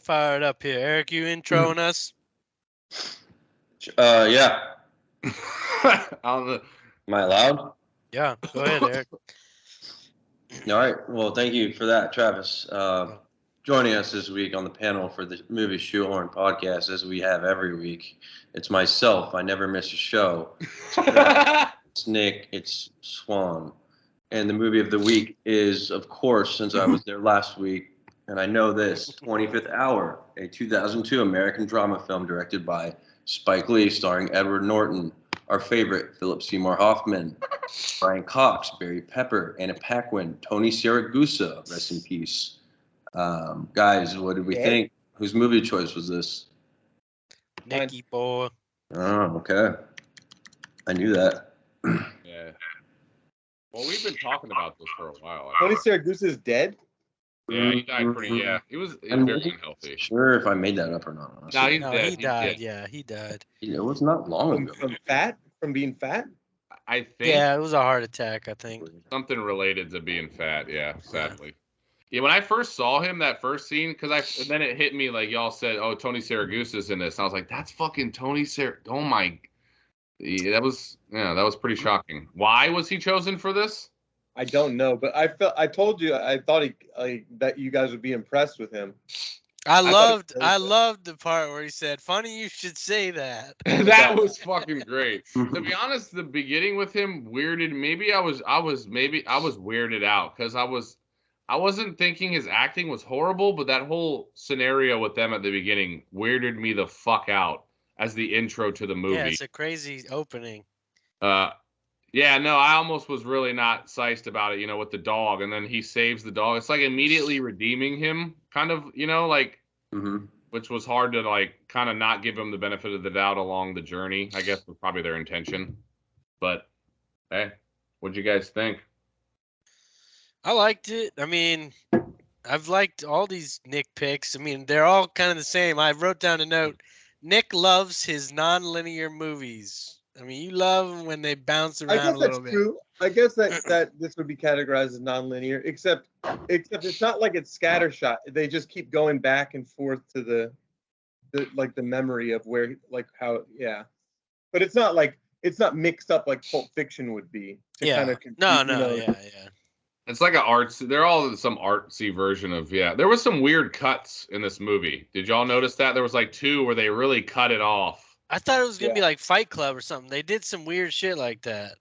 fire it up here. Eric, you introing us? Yeah. On Am I allowed? Yeah, go ahead, Eric. All right. Well, thank you for that, Travis. Joining us this week on the panel for the movie Shoehorn podcast, as we have every week. It's myself. I never miss a show. It's Nick. It's Swan. And the movie of the week is, of course, since I was there last week, and I know this, 25th Hour, a 2002 American drama film directed by Spike Lee, starring Edward Norton, our favorite, Philip Seymour Hoffman, Brian Cox, Barry Pepper, Anna Paquin, Tony Siragusa, rest in peace. Guys, what did we think? Whose movie choice was this? Nicky boy. Oh, okay. I knew that. Yeah. Well, we've been talking about this for a while. Tony Siragusa is dead? Yeah, he died pretty. Yeah, he was very unhealthy. Sure, if I made that up or not. Honestly. No, he's No, dead. he He's died. dead. Yeah, he died. It was not long ago. From fat? From being fat? I think. Yeah, it was a heart attack, I think. Something related to being fat. Yeah, sadly. Yeah, when I first saw him, that first scene, and then it hit me like y'all said, "Oh, Tony Siragusa's in this." And I was like, "That's fucking Tony Oh my!" Yeah, that was pretty shocking. Why was he chosen for this? I don't know, but I told you I thought that you guys would be impressed with him. I loved the part where he said, "Funny you should say that." That was fucking great. To be honest, the beginning with him weirded. Maybe I was weirded out because I wasn't thinking his acting was horrible, but that whole scenario with them at the beginning weirded me the fuck out as the intro to the movie. Yeah, it's a crazy opening. Yeah, no, I almost was really not psyched about it, with the dog, and then he saves the dog. It's like immediately redeeming him, kind of, which was hard to kind of not give him the benefit of the doubt along the journey. I guess was probably their intention. But hey, what'd you guys think? I liked it. I mean, I've liked all these Nick picks. I mean, they're all kind of the same. I wrote down a note. Nick loves his non-linear movies. I mean, you love them when they bounce around a little bit. True. I guess that this would be categorized as non-linear, except it's not like it's scattershot. They just keep going back and forth to the memory of where, how. But it's not mixed up like Pulp Fiction would be. Yeah. Yeah. It's like they're all some artsy version of, There was some weird cuts in this movie. Did y'all notice that? There was like two where they really cut it off. I thought it was going to be like Fight Club or something. They did some weird shit like that.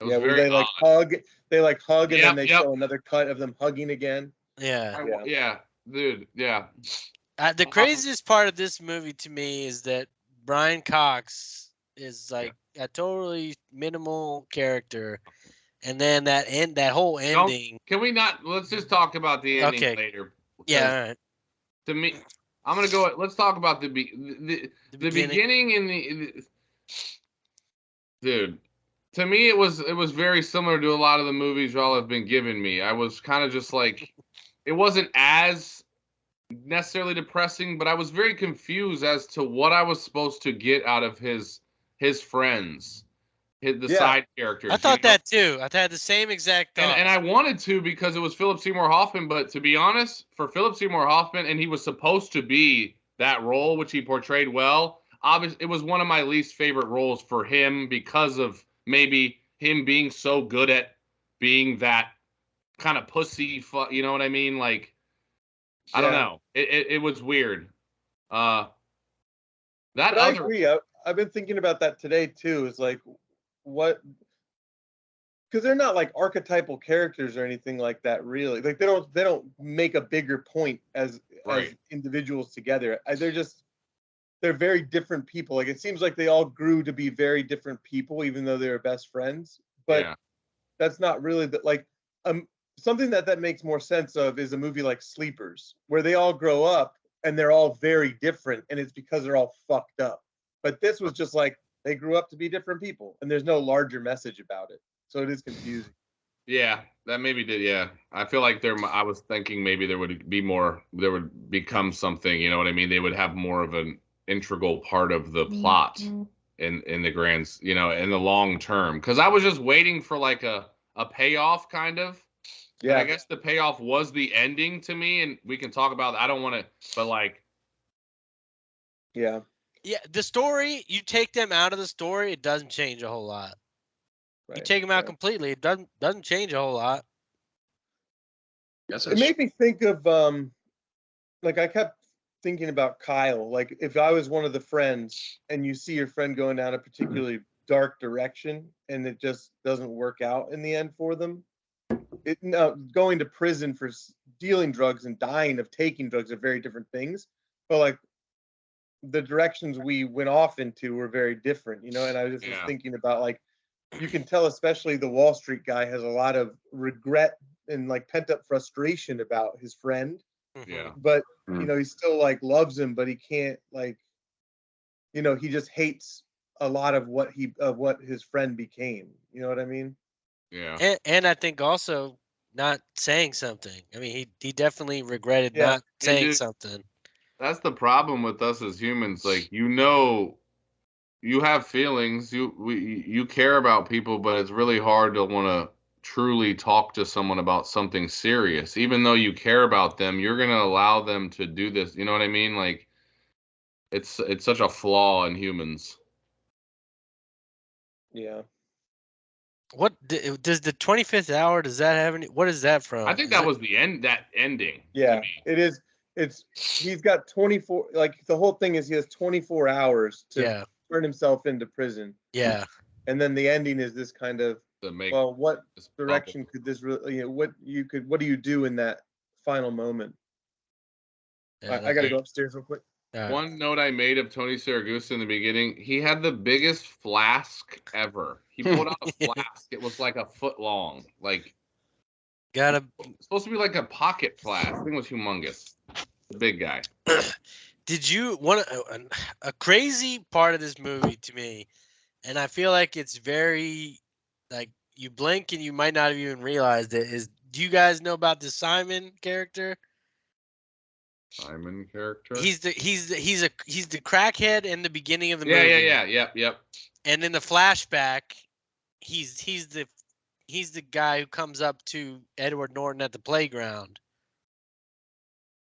Yeah, where they hug. They hug and then they show another cut of them hugging again. Yeah, dude, yeah. The craziest part of this movie to me is that Brian Cox is like a totally minimal character. And then that whole ending. Can we not? Let's just talk about the ending later. Yeah. All right. To me, I'm gonna go. Let's talk about the beginning and the dude. To me, it was very similar to a lot of the movies y'all have been giving me. I was kind of just like, it wasn't as necessarily depressing, but I was very confused as to what I was supposed to get out of his friends. Side characters. I thought that too. I had the same exact thought. And I wanted to because it was Philip Seymour Hoffman, but to be honest, for Philip Seymour Hoffman, and he was supposed to be that role, which he portrayed well, obviously it was one of my least favorite roles for him because of maybe him being so good at being that kind of pussy, you know what I mean? Like, I don't know. It was weird. I agree. I've been thinking about that today too. It's like, what, because they're not like archetypal characters or anything like that, really. Like they don't make a bigger point as individuals together. They're very different people. Like it seems like they all grew to be very different people, even though they were best friends. But that's not really something that makes more sense of is a movie like Sleepers, where they all grow up and they're all very different, and it's because they're all fucked up. But this was just like, they grew up to be different people, and there's no larger message about it. So it is confusing. Yeah, that maybe did. Yeah, I feel like I was thinking maybe there would become something. You know what I mean? They would have more of an integral part of the plot in the in the long term. Because I was just waiting for like a payoff, kind of. Yeah. And I guess the payoff was the ending to me, and we can talk about. I don't want to, but like. Yeah. Yeah, the story. You take them out of the story, it doesn't change a whole lot. Right. You take them out completely, it doesn't change a whole lot. It made me think of like I kept thinking about Kyle. Like if I was one of the friends and you see your friend going down a particularly dark direction and it just doesn't work out in the end for them. Going to prison for dealing drugs and dying of taking drugs are very different things. But like the directions we went off into were very different, you know. And I just was thinking about like you can tell, especially the Wall Street guy has a lot of regret and like pent up frustration about his friend. Yeah. But you know, he still like loves him, but he can't like, you know, he just hates a lot of what his friend became. You know what I mean? Yeah. And I think also not saying something. I mean, he definitely regretted not saying something. That's the problem with us as humans. Like, you know, you have feelings, you care about people, but it's really hard to want to truly talk to someone about something serious. Even though you care about them, you're going to allow them to do this. You know what I mean? Like, it's such a flaw in humans. Yeah. What does the 25th hour, does that have any, what is that from? I think that was the end, that ending. Yeah, it is. He's got 24, like the whole thing is he has 24 hours to turn himself into prison. Yeah. And then the ending is this kind of, well, what direction could this really, you know, what do you do in that final moment? I got to go upstairs real quick. One note I made of Tony Siragusa in the beginning, he had the biggest flask ever. He pulled out a flask. It was like a foot long. Like, supposed to be like a pocket flask. I think it was humongous. The big guy. Did you want a crazy part of this movie to me, and I feel like it's very, like, you blink and you might not have even realized it, is, do you guys know about the Simon character? Simon character? He's the crackhead in the beginning of the movie. Yep. And in the flashback, he's the guy who comes up to Edward Norton at the playground.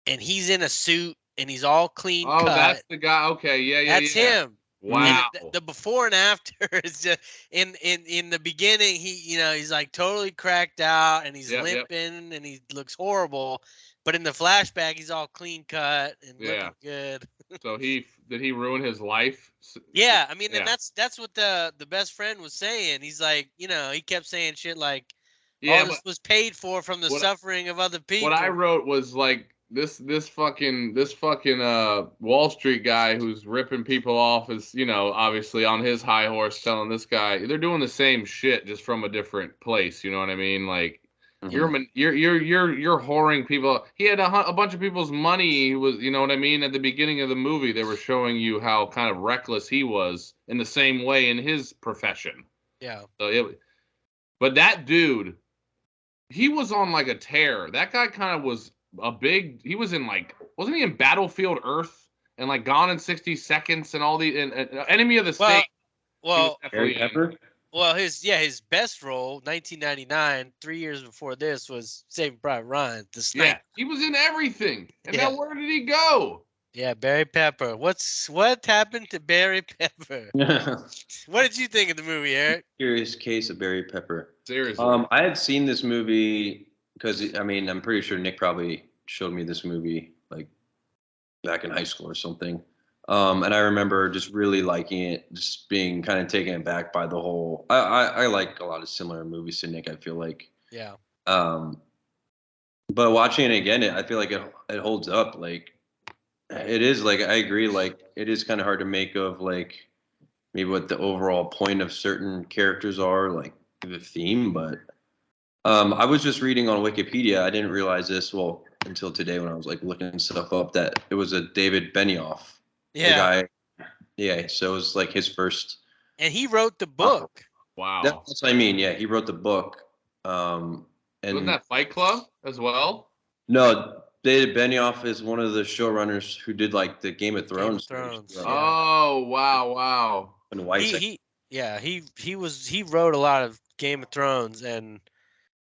And he's in a suit and he's all clean cut. Oh, that's the guy. Okay, yeah. That's him. Wow. The before and after is just in the beginning, he's like totally cracked out and he's limping and he looks horrible. But in the flashback, he's all clean cut and looking good. So did he ruin his life? Yeah, I mean, and that's what the best friend was saying. He's like, you know, he kept saying shit like, all this was paid for from the suffering of other people. What I wrote was like, this fucking Wall Street guy who's ripping people off is, you know, obviously on his high horse telling this guy, they're doing the same shit just from a different place. You know what I mean? Like, you're whoring people. He had a bunch of people's money. He was, you know what I mean? At the beginning of the movie, they were showing you how kind of reckless he was in the same way in his profession. Yeah. But that dude, he was on like a tear. That guy kind of was he was in like, wasn't he in Battlefield Earth and like Gone in 60 Seconds and all the Enemy of the State? Well, Barry Pepper? Well, his best role, 1999, 3 years before this, was Saving Private Ryan. The sniper. Yeah, he was in everything. And now where did he go? Yeah, Barry Pepper. What happened to Barry Pepper? What did you think of the movie, Eric? Curious case of Barry Pepper. Seriously. I had seen this movie because, I mean, I'm pretty sure Nick probably showed me this movie like back in high school or something. And I remember just really liking it, just being kind of taken aback by the whole. I like a lot of similar movies to Nick, I feel like. Yeah. But watching it again, I feel like it holds up. Like, it is, like, I agree. Like, it is kind of hard to make of like maybe what the overall point of certain characters are, like the theme. But I was just reading on Wikipedia. I didn't realize this until today when I was like looking stuff up, that it was a David Benioff. Yeah. The guy, yeah. So it was like his first. And he wrote the book. Wow. That's what I mean. Yeah, he wrote the book. And wasn't that Fight Club as well? No, David Benioff is one of the showrunners who did like the Game of Thrones. Oh, wow. And he wrote a lot of Game of Thrones, and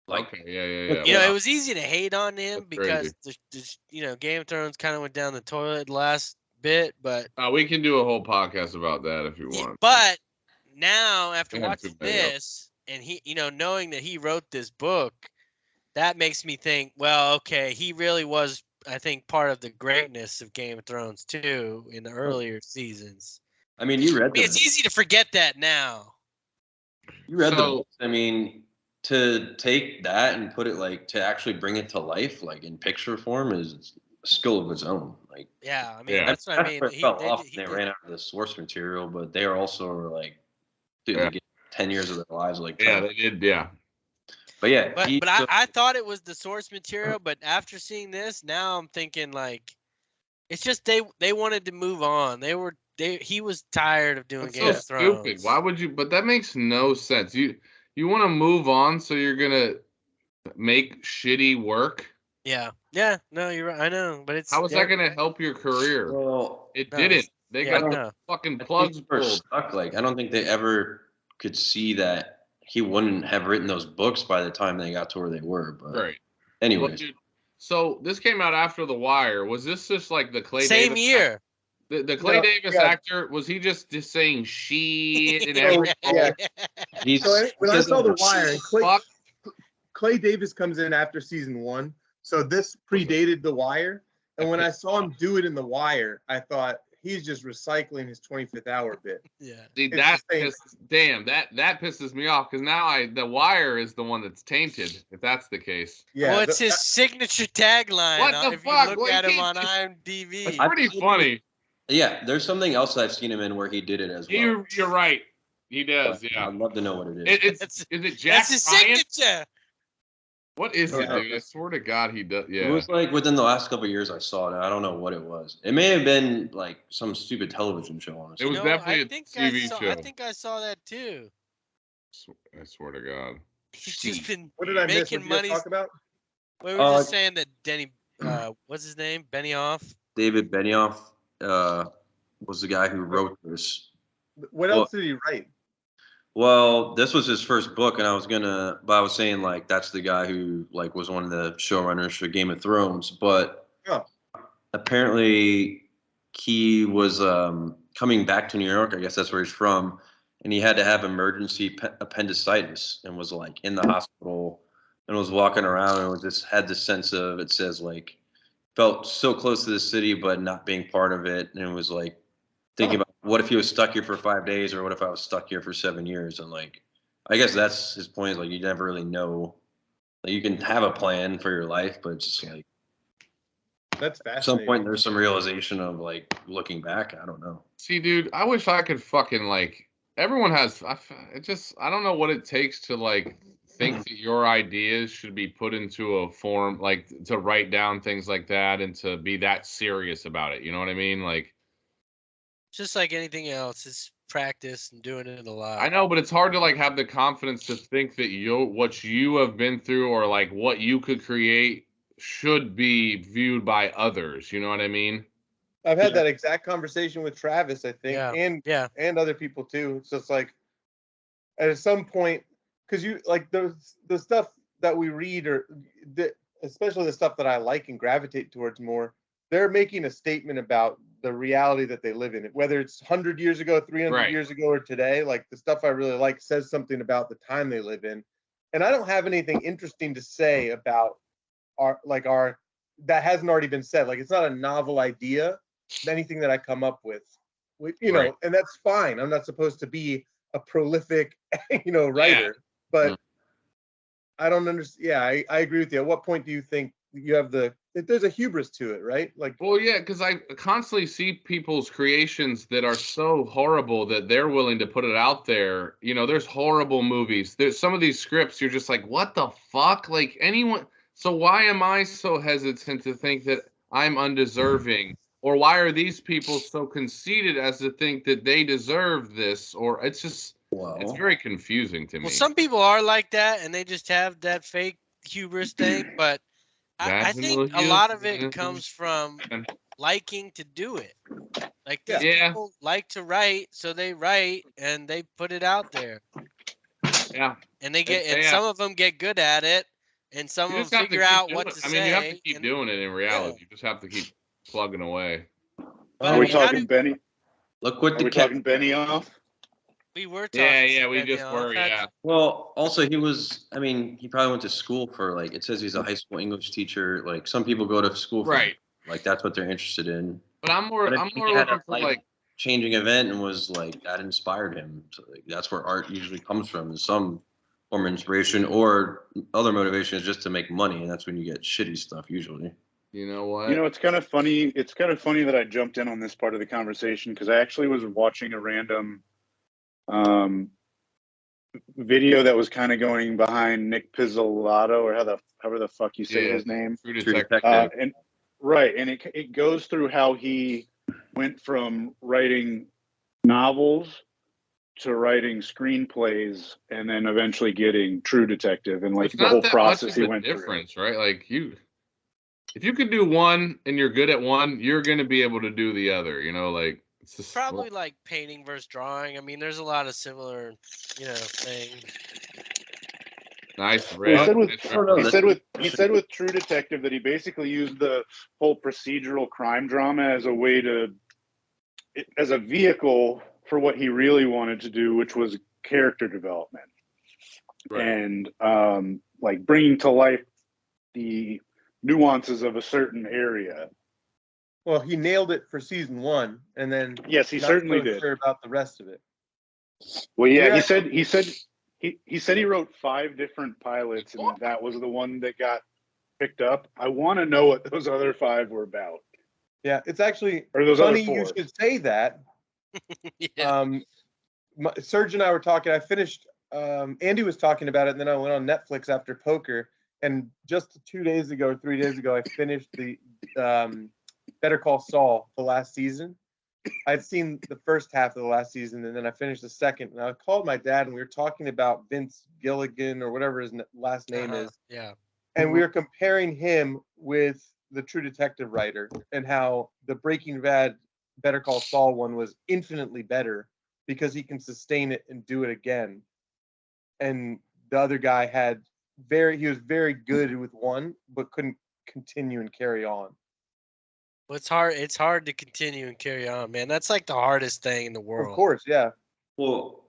Like, okay, yeah. You know, it was easy to hate on him That's crazy. because Game of Thrones kind of went down the toilet last bit, but We can do a whole podcast about that if you want. but now after We have too watching many of them. this and he, knowing that he wrote this book, that makes me think, well, okay, he really was, I think, part of the greatness of Game of Thrones too in the earlier seasons. I mean, you read the It's easy to forget that now. You read the books. I mean, to take that and put it like to actually bring it to life, like in picture form, is a skill of its own. Like, yeah, I mean, that's what I mean. They fell off. They ran out of the source material, but they are also like, dude, they get 10 years of their lives. Like, they did, yeah. But yeah, but I thought it was the source material, but after seeing this, now I'm thinking like, it's just they wanted to move on. He was tired of doing Game of Thrones. Stupid. Why would you? But that makes no sense. You want to move on, so you're gonna make shitty work. Yeah. No, you're right. I know, but it's how was that gonna help your career? Well, it didn't. They got the fucking plugs pulled. Stuck. Like, I don't think they ever could see that he wouldn't have written those books by the time they got to where they were. But right. Anyways. Well, dude, so this came out after The Wire. Was this just like the Clay Same Davis year? The Clay Davis actor, was he just saying shit and everything? Yeah. So when I saw The Wire, and Clay Davis comes in after season 1, so this predated The Wire. And when I saw him do it in The Wire, I thought he's just recycling his 25th hour bit. Yeah. See, that pisses me off because now The Wire is the one that's tainted. If that's the case. Yeah. Well, it's his signature tagline. What the fuck? You look at him on IMDb. It's pretty funny. Yeah, there's something else I've seen him in where he did it as well. You're right. He does. Yeah. I'd love to know what it is. Is it Jack That's his Ryan? signature. What is it, dude? I swear to God, he does. Yeah. It was like within the last couple of years I saw it. I don't know what it was. It may have been like some stupid television show. Honestly. It was definitely a TV show. I think I saw that too. I swear to God. He's just been what did I making money. Talk about? We were just saying that Denny, what's his name? Benioff. David Benioff was the guy who wrote this. What else did he write? Well, this was his first book, and I was saying like that's the guy who like was one of the showrunners for Game of Thrones, but apparently he was coming back to New York. I guess that's where he's from, and he had to have emergency appendicitis and was like in the hospital and was walking around and just had this sense of, it says like, felt so close to the city but not being part of it, and it was like thinking about what if he was stuck here for 5 days, or what if I was stuck here for 7 years? And like, I guess that's his point, is like you never really know. Like, you can have a plan for your life, but it's just like that's fascinating. At some point there's some realization of like looking back. I don't know. See, dude, I wish I could fucking like. Everyone has. I don't know what it takes to like think that your ideas should be put into a form, like to write down things like that and to be that serious about it. You know what I mean? Like. Just like anything else, it's practice and doing it a lot. I know, but it's hard to like have the confidence to think that what you have been through or like what you could create should be viewed by others. You know what I mean? I've had that exact conversation with Travis, I think, and other people too. It's just like at some point, because you like the stuff that we read, or especially the stuff that I like and gravitate towards more, they're making a statement about the reality that they live in, whether it's 100 years ago, 300 years ago, or today. Like the stuff I really like says something about the time they live in. And I don't have anything interesting to say about our that hasn't already been said. Like, it's not a novel idea, anything that I come up with, you know, and that's fine. I'm not supposed to be a prolific, writer, but I don't understand. Yeah, I agree with you. At what point do you think you have there's a hubris to it, right? Like, well, yeah, because I constantly see people's creations that are so horrible that they're willing to put it out there. You know, there's horrible movies. There's some of these scripts you're just like, what the fuck? Like, anyone. So why am I so hesitant to think that I'm undeserving? Or why are these people so conceited as to think that they deserve this? Or it's just, it's very confusing to me. Well, some people are like that, and they just have that fake hubris thing, but I think a lot of it comes from liking to do it. Like, these people like to write, so they write and they put it out there. Yeah. And they get, and some of them get good at it, and some You of just them have to figure keep out doing what it. to I say. mean, you have to keep and- doing it in reality. You just have to keep plugging away. But, Are I we mean, how talking do- Benny? Look what Are the we talking Benioff? We were Yeah, talking. yeah, we some just Benioff. were, yeah. Well, also he was. I mean, he probably went to school for like. It says he's a high school English teacher. Like some people go to school for. Right. Like that's what they're interested in. But I'm more But I think he had looking a for like changing event and was like that inspired him. So like, that's where art usually comes from. Is some form of inspiration or other motivation is just to make money, and that's when you get shitty stuff usually. you know what? You know, it's kind of funny. It's kind of funny that I jumped in on this part of the conversation because I actually was watching a random video that was kind of going behind Nick Pizzolatto, or however the fuck you say his name. True True Detective. Detective. And it goes through how he went from writing novels to writing screenplays and then eventually getting True Detective and like It's the not whole that process much he of a went through. difference, right? Like if you could do one and you're good at one, you're going to be able to do the other. You know, like it's just Probably like painting versus drawing. I mean, there's a lot of similar, things. nice. Well, Red. he said with Nice I don't know, he said with True Detective that he basically used the whole procedural crime drama as a way to as a vehicle for what he really wanted to do, which was character development Right. and like bringing to life the nuances of a certain area. Well, he nailed it for season 1, and then Yes, he not certainly so did. sure about the rest of it. Well, yeah, Yeah. he said he wrote 5 different pilots, and that was the one that got picked up. I want to know what those other 5 were about. Yeah, it's actually Or those other funny you 4. should say that. Yeah. Serge and I were talking. I finished. Andy was talking about it, and then I went on Netflix after poker. And just 2 days ago, or 3 days ago, I finished the Better Call Saul, the last season. I'd seen the first half of the last season, and then I finished the second. And I called my dad, and we were talking about Vince Gilligan or whatever his last name is. Yeah. And we were comparing him with the True Detective writer, and how the Breaking Bad Better Call Saul one was infinitely better because he can sustain it and do it again. And the other guy he was very good with one, but couldn't continue and carry on. Well, it's hard to continue and carry on, man. That's like the hardest thing in the world. Of course, yeah. Well,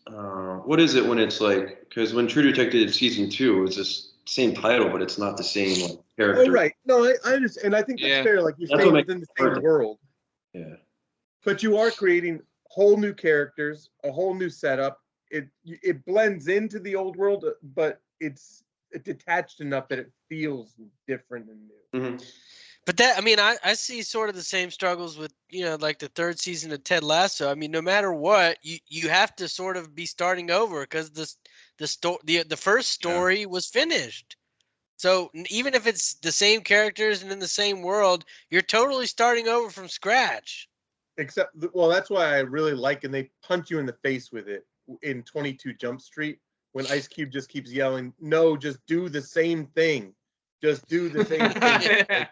what is it when it's like? Because when True Detective season 2, it's just same title, but it's not the same like character. Oh, right. No, I understand. And I think that's Yeah. fair. Like, you're That's staying what makes within the it hard same to- world. Yeah. But you are creating whole new characters, a whole new setup. It blends into the old world, but it's detached enough that it feels different and new. Mm-hmm. But that, I mean, I see sort of the same struggles with, like the 3rd season of Ted Lasso. I mean, no matter what, you have to sort of be starting over because the first story was finished. So even if it's the same characters and in the same world, you're totally starting over from scratch. Except, well, that's why I really like, and they punch you in the face with it in 22 Jump Street when Ice Cube just keeps yelling, "No, just do the same thing. Just do the same thing."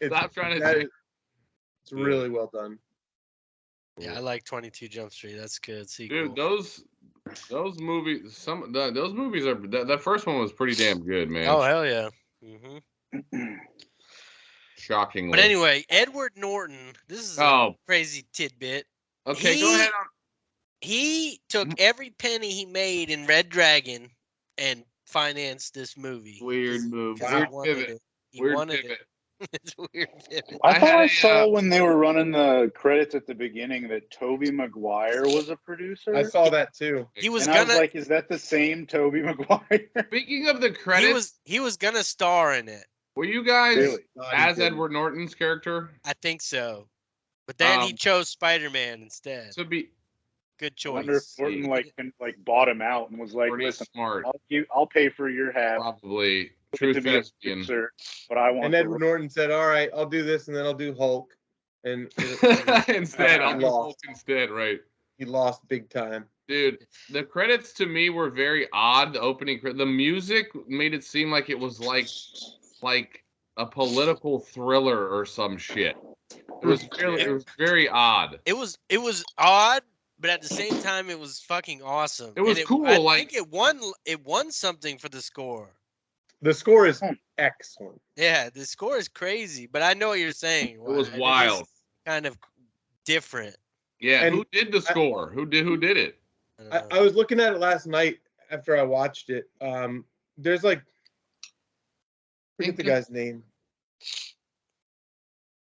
Stop trying to. It's really well done. Yeah, I like 22 Jump Street. That's good. Dude, those movies. Those movies are. That first one was pretty damn good, man. Oh, hell yeah. Mm-hmm. Shockingly. But anyway, Edward Norton. This is a crazy tidbit. Okay, go ahead. He took every penny he made in Red Dragon and financed this movie. Weird move. Weird pivot. He wanted it. It's a weird pivot. I thought I saw when they were running the credits at the beginning that Tobey Maguire was a producer. I saw that too. He was I was like, is that the same Tobey Maguire? Speaking of the credits, he was gonna star in it. Were you guys Really? as Edward Norton's character? I think so. But then he chose Spider-Man instead. To be good choice. I wonder if Norton like bought him out and was like, pretty "Listen, smart. I'll pay for your half." Probably True true thespian. But I want. And Edward Norton said, "All right, I'll do this, and then I'll do Hulk." And instead, I'll do Hulk instead, right? He lost big time. Dude, the credits to me were very odd. The opening, the music made it seem like it was like a political thriller or some shit. It was very odd. It was odd, but at the same time, it was fucking awesome. It was cool. I think it won something for the score. The score is excellent. Yeah, the score is crazy, but I know what you're saying. It was It wild. is kind of different. Yeah, And who did the score? Who did it? I was looking at it last night after I watched it. There's like, forget the guy's name.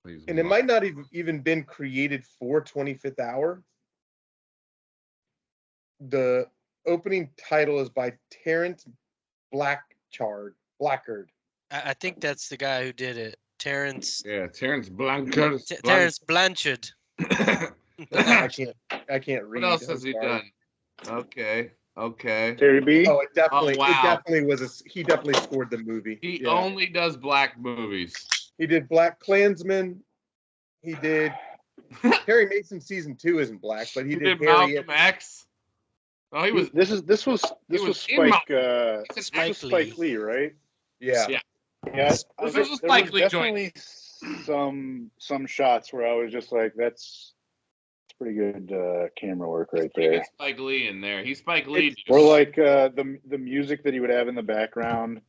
Please, And it might not even been created for 25th Hour. The opening title is by Terrence Blackard. I think that's the guy who did it. Terrence. Yeah, Terrence Blanchard. Terrence Blanchard. I can't read. What else has he done? Okay. Terry B. Oh, it definitely wow. he definitely scored the movie. He only does black movies. He did Black Klansman. He did Perry Mason season 2 isn't black, but he did Malcolm X. Oh, he was. This was Spike Lee, right? Yeah. Yeah. This was a Spike Lee joint. Definitely some shots where I was just like, that's pretty good camera work right there. Spike Lee in there. He's Spike Lee. Or like the music that he would have in the background,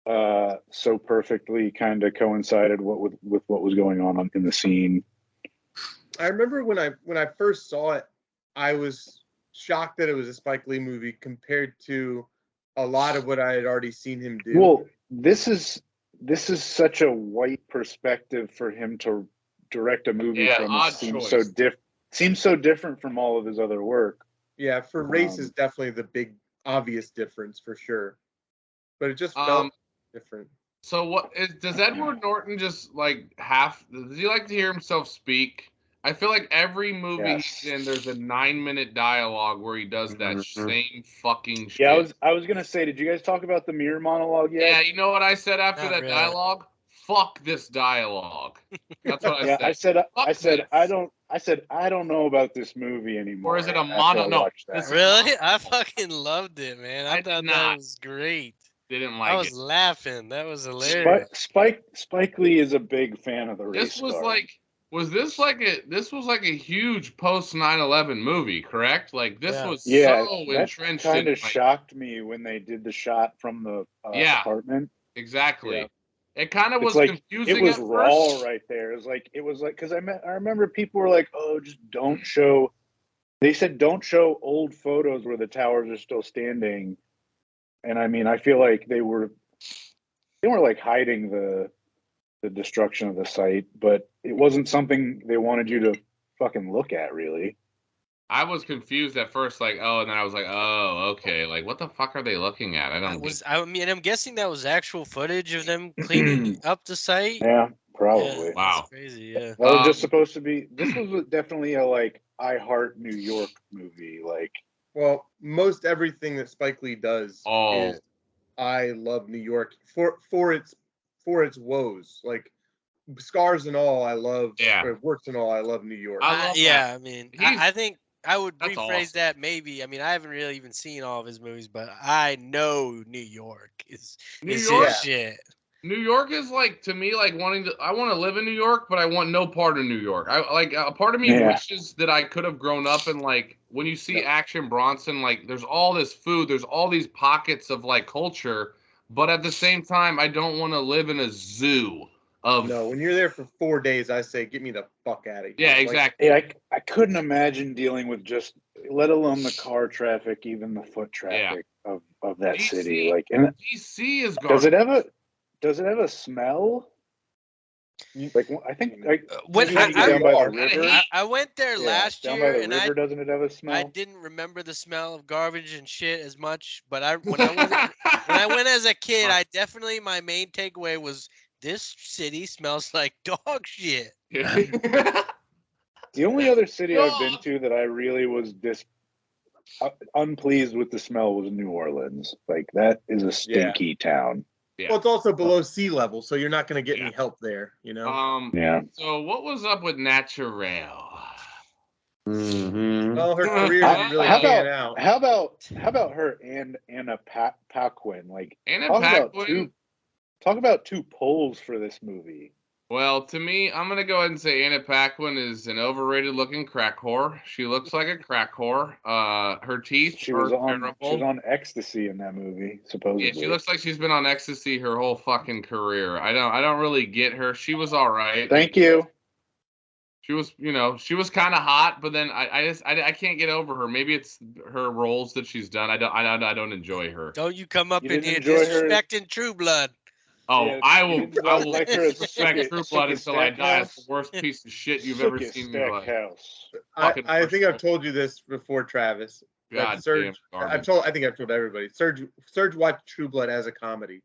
so perfectly kind of coincided with what was going on in the scene. I remember when I first saw it, I was shocked that it was a Spike Lee movie compared to a lot of what I had already seen him do. Well, this is such a white perspective for him to direct a movie from. It seems so different from all of his other work. Yeah, for race is definitely the big obvious difference for sure. But it just felt different. So does Edward Norton just like does he like to hear himself speak? I feel like every movie he's in, there's a 9-minute dialogue where he does that same fucking shit. Yeah, I was gonna say, did you guys talk about the mirror monologue yet? Yeah, you know what I said after Not that really. dialogue? Fuck this dialogue. That's what I said. I said I don't know about this movie anymore. Or is it a mono? No, Really? I fucking loved it, man. I thought that was great. Didn't like it. I was laughing. That was hilarious. Spike Lee is a big fan of the race car. This was like a huge post 9/11 movie, correct? Like this was so entrenched. That kind of shocked me when they did the shot from the apartment. Exactly. Yeah. It kind of was like, confusing. It was at raw first. right there. It was like because I remember people were like, "Oh, just don't show." They said, "Don't show old photos where the towers are still standing." And I mean, I feel like they were like hiding the destruction of the site, but it wasn't something they wanted you to fucking look at, really. I was confused at first, like, oh, and then I was like, oh, okay, like, what the fuck are they looking at? I'm guessing that was actual footage of them cleaning up the site. Yeah, probably. Yeah, wow, that's crazy. Yeah, that was just supposed to be. This was definitely a like I Heart New York movie. Like, well, most everything that Spike Lee does is I love New York for its woes. Like scars and all, I love. Yeah, works and all, I love New York. I mean, I think I would rephrase awesome. that maybe. I mean, I haven't really even seen all of his movies, but I know New York is his shit. New York is like, to me, like I want to live in New York, but I want no part of New York. I like a part of me wishes that I could have grown up in, like, when you see Action Bronson, like there's all this food, there's all these pockets of like culture, but at the same time, I don't want to live in a zoo. No, when you're there for 4 days, I say, get me the fuck out of here. Yeah, exactly. I couldn't imagine dealing with just, let alone the car traffic, even the foot traffic of that DC, city. Like, and DC is garbage. Does it have a smell? Like, I think when I went there last year, year, and doesn't it have a smell? I didn't remember the smell of garbage and shit as much, but when I went as a kid, my main takeaway was, this city smells like dog shit. The only other city I've been to that I really was unpleased with the smell was New Orleans. Like, that is a stinky town. Yeah. Well, it's also below sea level, so you're not going to get any help there, you know? So what was up with Naturel? Mm-hmm. Well, her career didn't really pan out. How about her and Anna Paquin? Like, Anna Paquin. Talk about two polls for this movie. Well, to me, I'm gonna go ahead and say Anna Paquin is an overrated-looking crack whore. She looks like a crack whore. Her teeth are terrible. She was on ecstasy in that movie, supposedly. Yeah, she looks like she's been on ecstasy her whole fucking career. I don't really get her. She was all right. Thank you. She was, she was kind of hot, but then I can't get over her. Maybe it's her roles that she's done. I don't enjoy her. Don't you come up You in didn't here enjoy her? disrespecting True Blood. Oh, Yeah, I you will didn't like her as respect Sook- True Blood Sook until I die. It's Stackhouse? the worst piece of shit you've ever seen in your life. Stackhouse. Fucking I think worst. I've told you this before, Travis. God That Serge, damn I think I've told everybody. Serge watched True Blood as a comedy.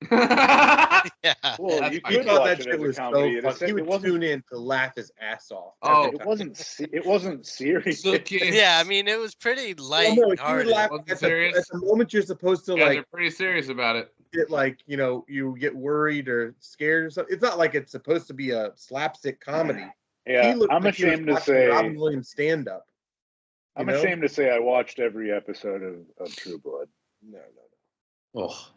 garbage. Yeah. Well, That's you fine. He could thought watch that it shit as a was comedy. so funny. He would tune in to laugh his ass off. Oh, It wasn't serious. Yeah, I mean, it was pretty Well, no, you would light-hearted. laugh Wasn't at serious? the moment you're supposed to yeah, like they're pretty serious about it. get like you get worried or scared or something. It's not like it's supposed to be a slapstick comedy. Yeah, He looked I'm like he was ashamed to watching say. Robin Williams stand up. I'm ashamed to say I watched every episode of True Blood. No, Oh,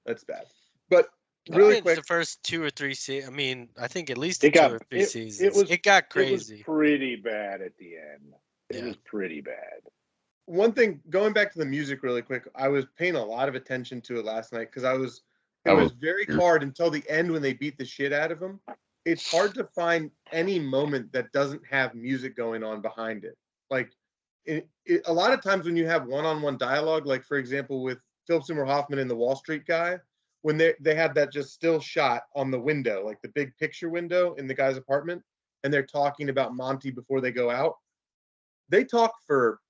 that's bad. But I really think quick, the first 2 or 3 seasons. I mean, I think at least It the 2 got- or 3 it- seasons. it was- It got It was crazy. pretty bad at the end. It Yeah. was pretty bad. one thing going back to the music really quick, I was paying a lot of attention to it last night because it was very hard until the end when they beat the shit out of him. It's hard to find any moment that doesn't have music going on behind it. Like a lot of times when you have one-on-one dialogue, like for example with Philip Seymour Hoffman and the Wall Street guy, when they had that just still shot on the window, like the big picture window in the guy's apartment, and they're talking about Monty before they go out. They talk for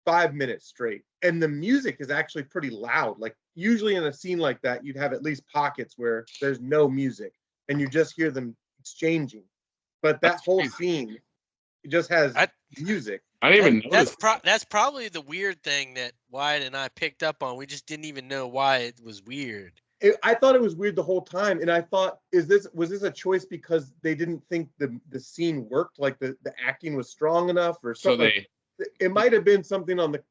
5 minutes straight, and the music is actually pretty loud. Like usually in a scene like that, you'd have at least pockets where there's no music and you just hear them exchanging. But that That's whole crazy. scene just has I- music. I didn't even notice. That's probably the weird thing that Wyatt and I picked up on. We just didn't even know why it was weird. I thought it was weird the whole time, and I thought, was this a choice because they didn't think the scene worked, like the acting was strong enough, or So something? It might have been something on the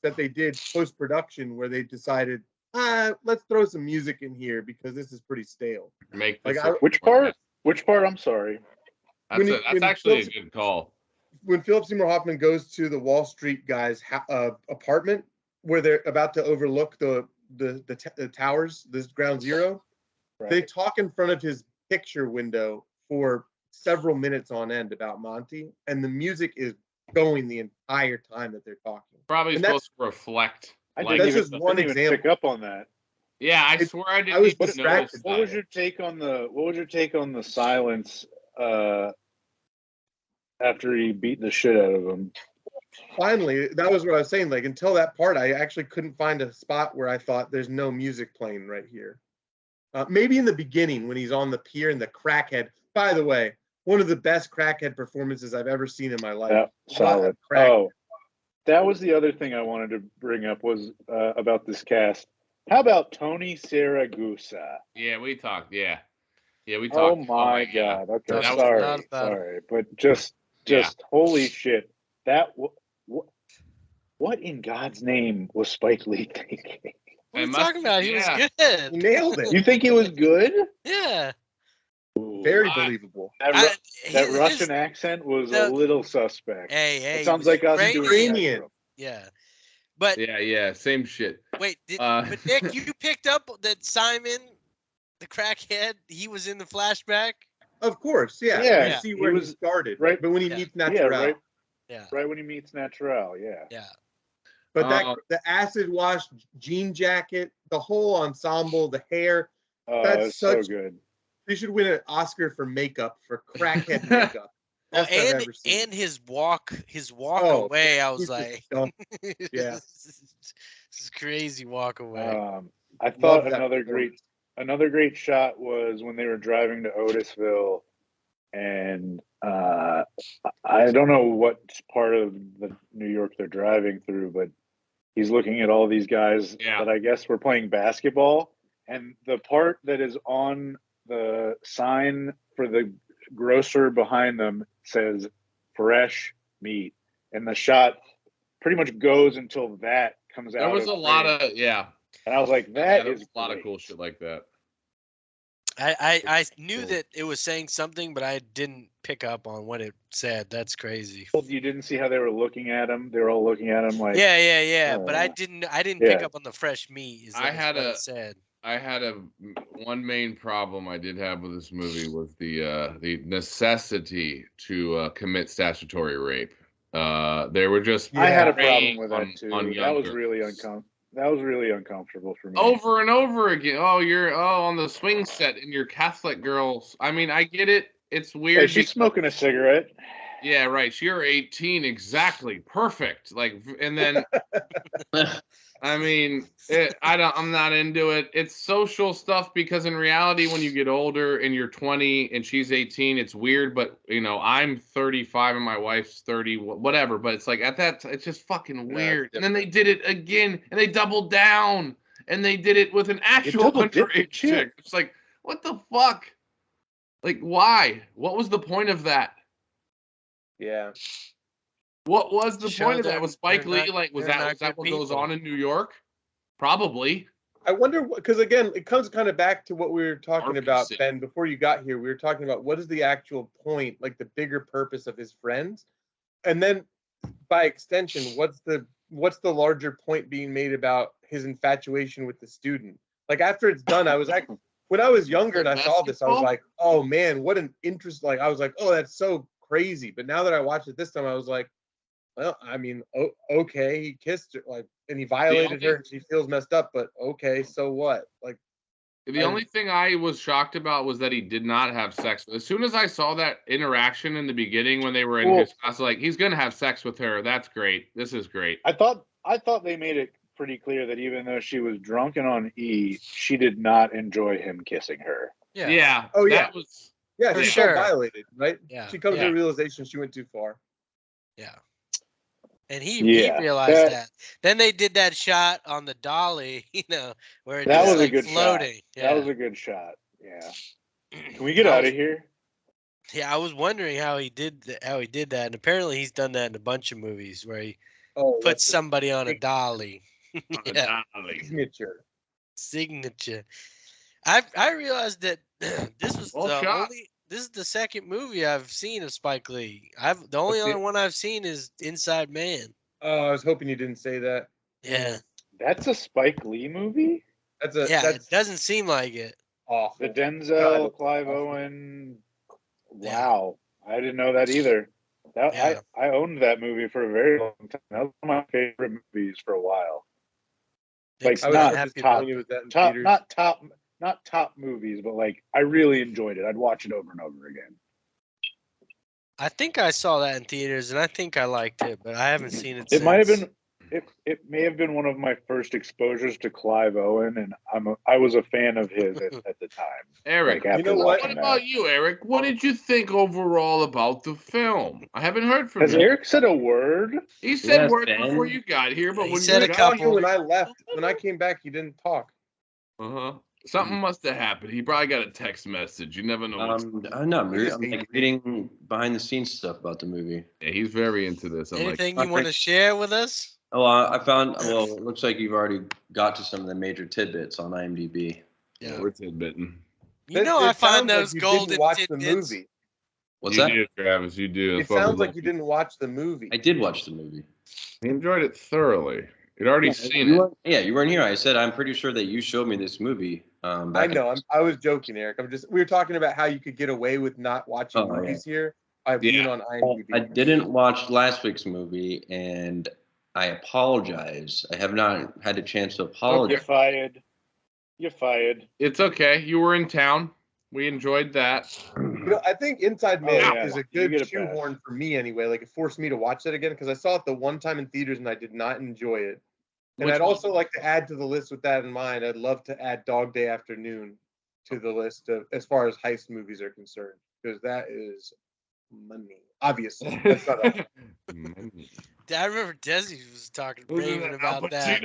that they did post production where they decided, let's throw some music in here because this is pretty stale. make Like, this Which part? Which part? I'm sorry. That's actually a good call. When Philip Seymour Hoffman goes to the Wall Street guy's apartment where they're about to overlook the towers, this ground zero, Right. they talk in front of his picture window for several minutes on end about Monty, and the music is going the entire time that they're talking. Probably And supposed to reflect. I like, didn't that's even, just one didn't even example. pick up on that. yeah, I swear I didn't I was even distracted notice by What that. was your take on the silence after he beat the shit out of him? Finally, that was what I was saying. Like until that part, I actually couldn't find a spot where I thought there's no music playing right here. Maybe in the beginning when he's on the pier and the crackhead. By the way, one of the best crackhead performances I've ever seen in my life. Yeah, solid. Crack. Oh, that was the other thing I wanted to bring up was about this cast. How about Tony Saragusa? Yeah, we talked. Yeah, we Oh talked. my God. Okay, That was not sorry, about sorry, but just Yeah. holy shit. That what in God's name was Spike Lee thinking? What are you It must- talking about? He was yeah. He good. nailed it. You think he was good? Yeah. Very I- believable. That His- Russian accent was a the- little suspect. Hey, It he sounds was like us doing Ukrainian. that. Yeah. But Yeah, same shit. wait, Uh, but Nick, you picked up that Simon, the crackhead, he was in the flashback? Of course, yeah. Yeah, You see he where he was- started, right- But when he Yeah. meets Yeah, Natural, Yeah. right when he meets Natural, yeah. Yeah. but the acid wash jean jacket, the whole ensemble, the hair. Oh, That's it's so such- good. He should win an Oscar for makeup, for crackhead makeup. Well, Best I've ever seen. and his walk Oh, away, I was he's just like, dumb. Yeah. this is crazy walk away. I thought Love that another great shot was when they were driving to Otisville, and I don't know what part of the New York they're driving through, but he's looking at all these guys Yeah. that I guess were playing basketball, and the part that is on the sign for the grocer behind them says fresh meat, and the shot pretty much goes until that comes out. there was a lot of and I was like, that there is was a lot of great. cool shit like that. I knew that it was saying something, but I didn't pick up on what it said. That's crazy. You didn't see how they were looking at him. They were all looking at him like, Yeah. But I didn't pick up on the fresh meat. Is what it said. I had one main problem I did have with this movie was the necessity to commit statutory rape. They were just I had a problem with that too. That was really uncomfortable for me. Over and over again. Oh, you're on the swing set and you're Catholic girls. I mean, I get it. It's weird. Yeah, she's smoking a cigarette. Yeah, right. You're 18, exactly, perfect. Like, and then, I mean, I'm not into it. It's social stuff because in reality, when you get older and you're 20 and she's 18, it's weird. But I'm 35 and my wife's 30, whatever. But it's like it's just fucking weird. And then they did it again, and they doubled down, and they did it with an actual underage chick. It's like, what the fuck? Like, why? What was the point of that? Yeah. What was the point of that? Was Spike Lee was that what goes on in New York? Probably. I wonder, because again, it comes kind of back to what we were talking about, Ben, before you got here. We were talking about what is the actual point, like the bigger purpose of his friends, and then by extension, what's the larger point being made about his infatuation with the student? Like after it's done, I was like, when I was younger and I saw this, I was like, oh man, what an interest! Like I was like, oh, that's so crazy. But now that I watched it this time, I was like, well, I mean, okay, he kissed her, like, and he violated her, and she feels messed up. But okay, so what? Like, the only thing I was shocked about was that he did not have sex. As soon as I saw that interaction in the beginning when they were in his class, like he's gonna have sex with her. That's great. This is great. I thought they made it pretty clear that even though she was drunk and on E, she did not enjoy him kissing her. Yeah. Yeah. Oh yeah. That was she felt violated, right? Yeah. She comes to a realization she went too far. Yeah. And he realized that. Then they did that shot on the dolly, where it that just was like a good floating. Shot. Yeah. That was a good shot. Yeah. Can we get out of here? Yeah, I was wondering how he did that, and apparently he's done that in a bunch of movies where he puts somebody on a dolly. Signature. I realized that this was this is the second movie I've seen of Spike Lee. The only other one I've seen is Inside Man. Oh, I was hoping you didn't say that. Yeah. That's a Spike Lee movie? It doesn't seem like it. Awful. The Denzel, Clive Owen. Wow. I didn't know that either. I owned that movie for a very long time. That was one of my favorite movies for a while. Like not top movies, but like I really enjoyed it. I'd watch it over and over again. I think I saw that in theaters, and I think I liked it, but I haven't seen it since. It might have been. It may have been one of my first exposures to Clive Owen, and I was a fan of his at the time. Eric, what about you, Eric? What did you think overall about the film? I haven't heard from you. Has Eric said a word? He said words before you got here, but when you said a couple. When I left, when I came back, he didn't talk. Something must have happened. He probably got a text message. You never know. I'm not really. I'm like reading behind the scenes stuff about the movie. Yeah, he's very into this. Anything you want to share with us? Oh, I found. Well, it looks like you've already got to some of the major tidbits on IMDb. Yeah, we're tidbitting. I find those golden tidbits. Movie. What's that? You do, Travis. You do. It sounds like you didn't watch the movie. I did watch the movie. He enjoyed it thoroughly. You'd already seen it. Yeah, you weren't here. I said I'm pretty sure that you showed me this movie. I know. I was joking, Eric. We were talking about how you could get away with not watching movies here. I've been on IMDb. I didn't watch last week's movie, and I apologize. I have not had a chance to apologize. You're fired. It's okay. You were in town. We enjoyed that. I think Inside Man is a good shoehorn for me anyway. Like it forced me to watch that again because I saw it the one time in theaters and I did not enjoy it. And I'd also like to add to the list with that in mind. I'd love to add Dog Day Afternoon to the list of as far as heist movies are concerned because that is money. Obviously, that's not a... I remember Desi was raving about that.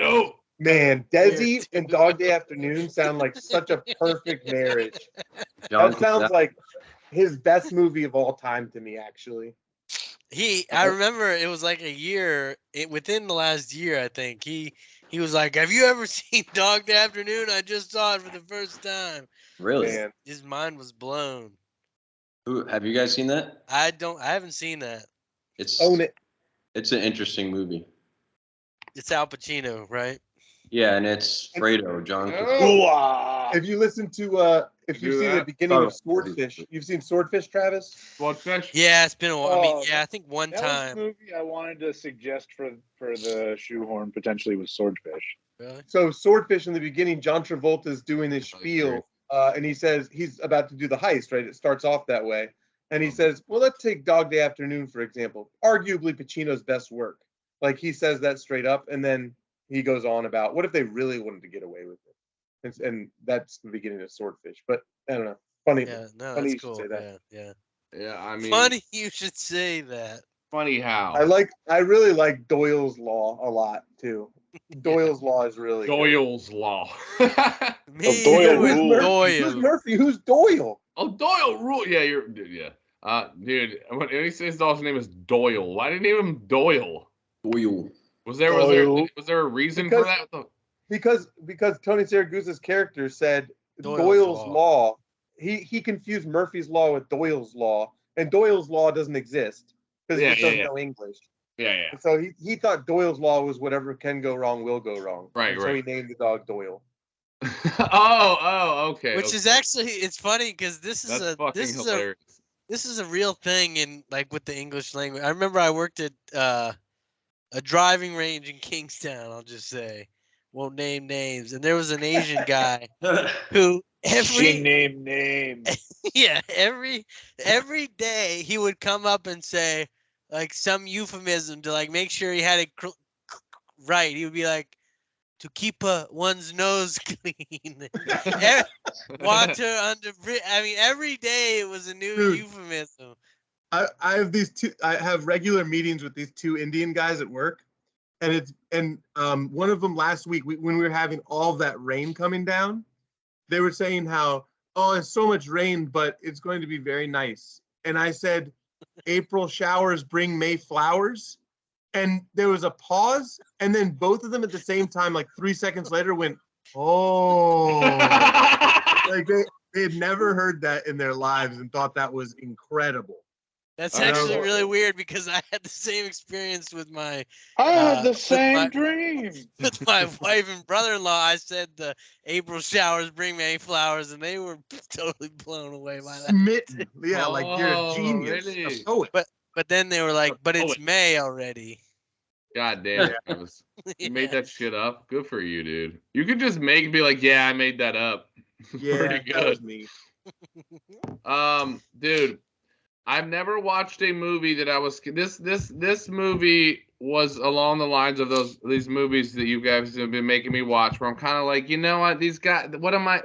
Man, Desi and Dog Day Afternoon sound like such a perfect marriage. That sounds like his best movie of all time to me, actually. I remember it was like a year, within the last year, I think. He was like, "Have you ever seen Dog Day Afternoon? I just saw it for the first time." Really? Man. His mind was blown. Have you guys seen that? I haven't seen that. Own it. It's an interesting movie. It's Al Pacino, right? Yeah, and it's Fredo, John. If you listen to, if you see the beginning of Swordfish, you've seen Swordfish, Travis? Swordfish? Yeah, it's been a while. I mean, Oh, yeah, I think one That was time. the movie I wanted to suggest for the Shoehorn potentially was Swordfish. Really? So Swordfish in the beginning, John Travolta's doing his spiel, and he says he's about to do the heist, right? It starts off that way. And he says, well, let's take Dog Day Afternoon, for example. Arguably Pacino's best work. Like, he says that straight up, and then he goes on about what if they really wanted to get away with it. And that's the beginning of Swordfish. But I don't know. Funny. Yeah, no, funny that's you should cool. say that. Yeah. Yeah, I mean, Funny you should say that. Funny how? I really like Doyle's Law a lot too. Doyle's Law is really Doyle's Law. Me Doyle with rules. Who's Doyle. Murphy? Who's Doyle? Oh, Doyle rule. Yeah, yeah. Dude, when he says his dog's name is Doyle, why didn't he name him Doyle? Doyle. Was there a reason for that? Because Tony Siragusa's character said Doyle's Doyle's Law. Law. He confused Murphy's Law with Doyle's Law, and Doyle's Law doesn't exist because he doesn't know English. Yeah. And so he thought Doyle's Law was whatever can go wrong will go wrong. Right, and so he named the dog Doyle. Okay. Which is actually, it's funny because this is a real thing in, like, with the English language. I remember I worked at a driving range in Kingstown. I'll just say, won't name names, and there was an Asian guy who She named names. yeah, every day he would come up and say, like, some euphemism to, like, make sure he had it right. He would be like, to keep one's nose clean. Water under. I mean, every day it was a new euphemism. I have these two. I have regular meetings with these two Indian guys at work, and one of them last week when we were having all that rain coming down, they were saying how, oh, it's so much rain, but it's going to be very nice. And I said, April showers bring May flowers. And there was a pause, and then both of them at the same time, like 3 seconds later, went, oh. Like they had never heard that in their lives and thought that was incredible. That's actually really weird because I had the same experience with my. I had the same dream. With my wife and brother-in-law, I said the April showers bring May flowers, and they were totally blown away by that. Smitten. Yeah, like you're a genius. Really? A poet. But then they were like, but it's May already. God damn, Travis. You made that shit up. Good for you, dude. You could just be like, yeah, I made that up. Yeah, pretty good. That was me. Dude, I've never watched a movie that I was this movie was along the lines of these movies that you guys have been making me watch, where I'm kind of like, you know what, these guys,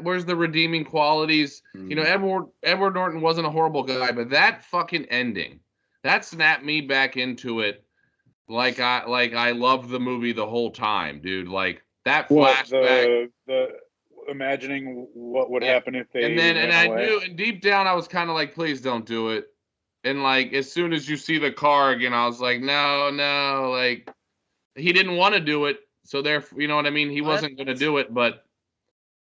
where's the redeeming qualities? You know, Edward Norton wasn't a horrible guy, but that fucking ending, that snapped me back into it. Like I loved the movie the whole time, dude. Like that flashback, the imagining what would happen if they I knew, and deep down I was kind of like, please don't do it. And like as soon as you see the car again, I was like, no, like he didn't want to do it, so therefore, you know what I mean. He wasn't going to do it, but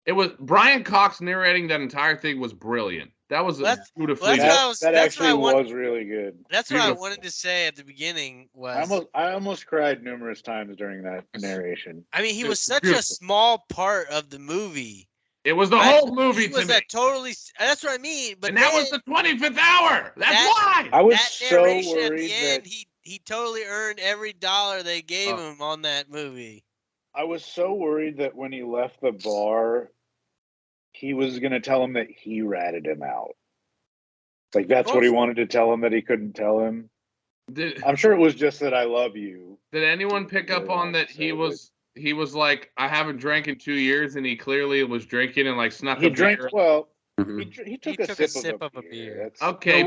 it was Brian Cox narrating that entire thing was brilliant. That was beautifully done. That actually was really good. That's what I wanted to say at the beginning. I almost cried numerous times during that narration. I mean, he was such a small part of the movie. It was the whole movie to me. That's what I mean. But and that was the 25th hour. That's why. I was so worried at the end, he totally earned every dollar they gave him on that movie. I was so worried that when he left the bar, he was going to tell him that he ratted him out. Like, that's what he wanted to tell him that he couldn't tell him. I'm sure it was just that I love you. Did anyone pick up on that he was like, I haven't drank in 2 years, and he clearly was drinking and like snuck a beer. Well, he took a sip of a beer. Okay.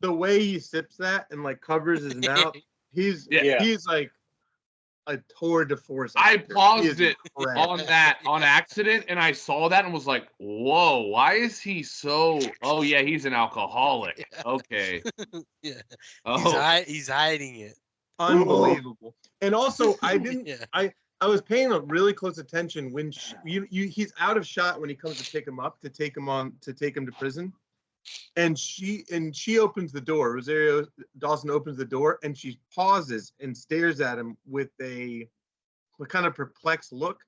The way he sips that and like covers his mouth, he's like a tour de force. I actor. He paused is it incredible. on accident, and I saw that and was like, "Whoa, why is he so? Oh yeah, he's an alcoholic. Yeah. Okay. Yeah. Oh, He's hiding it. Unbelievable. And also, I didn't. Yeah. I was paying a really close attention when he's out of shot when he comes to pick him up to take him to prison, and she opens the door. Rosario Dawson opens the door and she pauses and stares at him with a kind of perplexed look.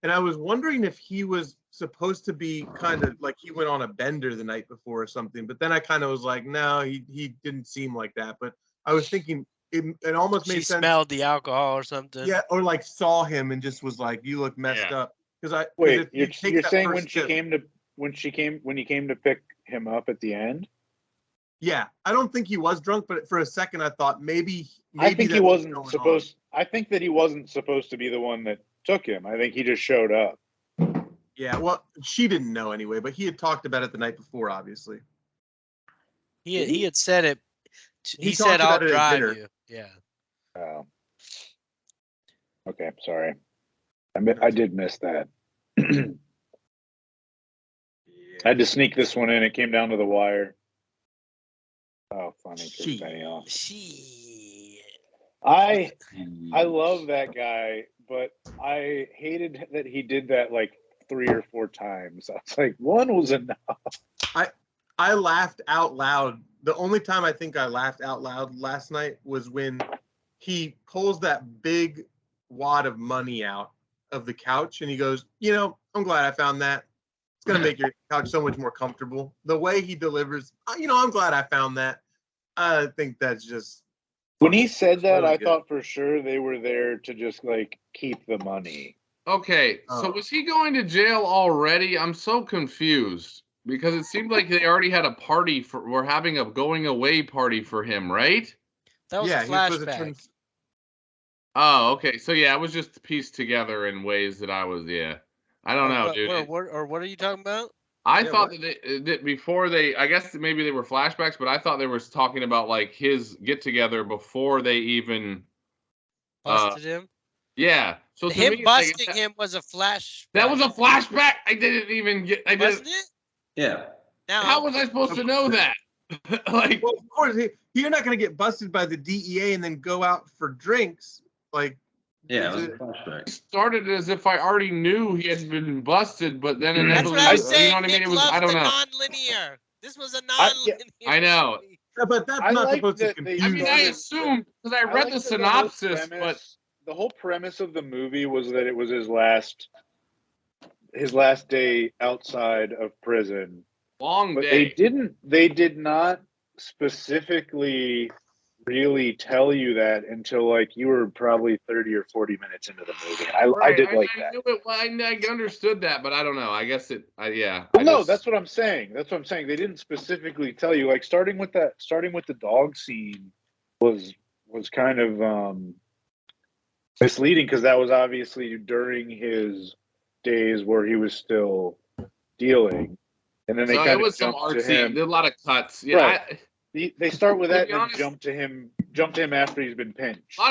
And I was wondering if he was supposed to be kind of like he went on a bender the night before or something. But then I kind of was like, no, he didn't seem like that. But I was thinking it almost made She sense. smelled the alcohol or something. Yeah, or like saw him and just was like, "You look messed up." Because wait, you're saying when he came to pick him up at the end? Yeah, I don't think he was drunk, but for a second I thought maybe I think he wasn't supposed. I think that he wasn't supposed to be the one that took him. I think he just showed up. Yeah, well, she didn't know anyway, but he had talked about it the night before, obviously. He had said it. He talked said, "I'll about it at drive dinner. you." Yeah. Oh. Okay, sorry. I did miss that. I had to sneak this one in. It came down to the wire. Oh, funny. I love that guy, but I hated that he did that like 3 or 4 times. I was like, one was enough. I laughed out loud. The only time I think I laughed out loud last night was when he pulls that big wad of money out of the couch and he goes, I'm glad I found that. It's going to make your couch so much more comfortable. The way he delivers, I'm glad I found that. I think that's just. When he said that, really I thought for sure they were there to just like keep the money. okay. So was he going to jail already? I'm so confused because it seemed like they already had a party we're having a going away party for him, right? That was a flashback. Oh, okay. So yeah, it was just pieced together in ways that I don't know, dude. What are you talking about? I thought that before I guess maybe they were flashbacks, but I thought they were talking about like his get together before they even busted him. Yeah. So him busting him was a flashback. That was a flashback. I didn't even get. Wasn't it? Yeah. Now, how was I supposed to know that? Like, well, of course, you're not going to get busted by the DEA and then go out for drinks. Like, yeah, it was a flashback. It started as if I already knew he had been busted, but then that's what I was saying. You know what I mean? It was I don't know. Non-linear. This was a non-linear. I know. Yeah, but that's not supposed to confuse. I mean, I assumed because I read the synopsis, but the whole premise of the movie was that it was his last day outside of prison. Long but day. They did not specifically really tell you that until like you were probably 30 or 40 minutes into the movie. I did like that. Knew it, I understood that, but I don't know. I guess yeah. Well, no, that's what I'm saying. They didn't specifically tell you. Like starting with the dog scene was kind of misleading because that was obviously during his days where he was still dealing, and then they kind of jumped to him. There's a lot of cuts. Yeah. Right. They start with that and jump to him after he's been pinched. A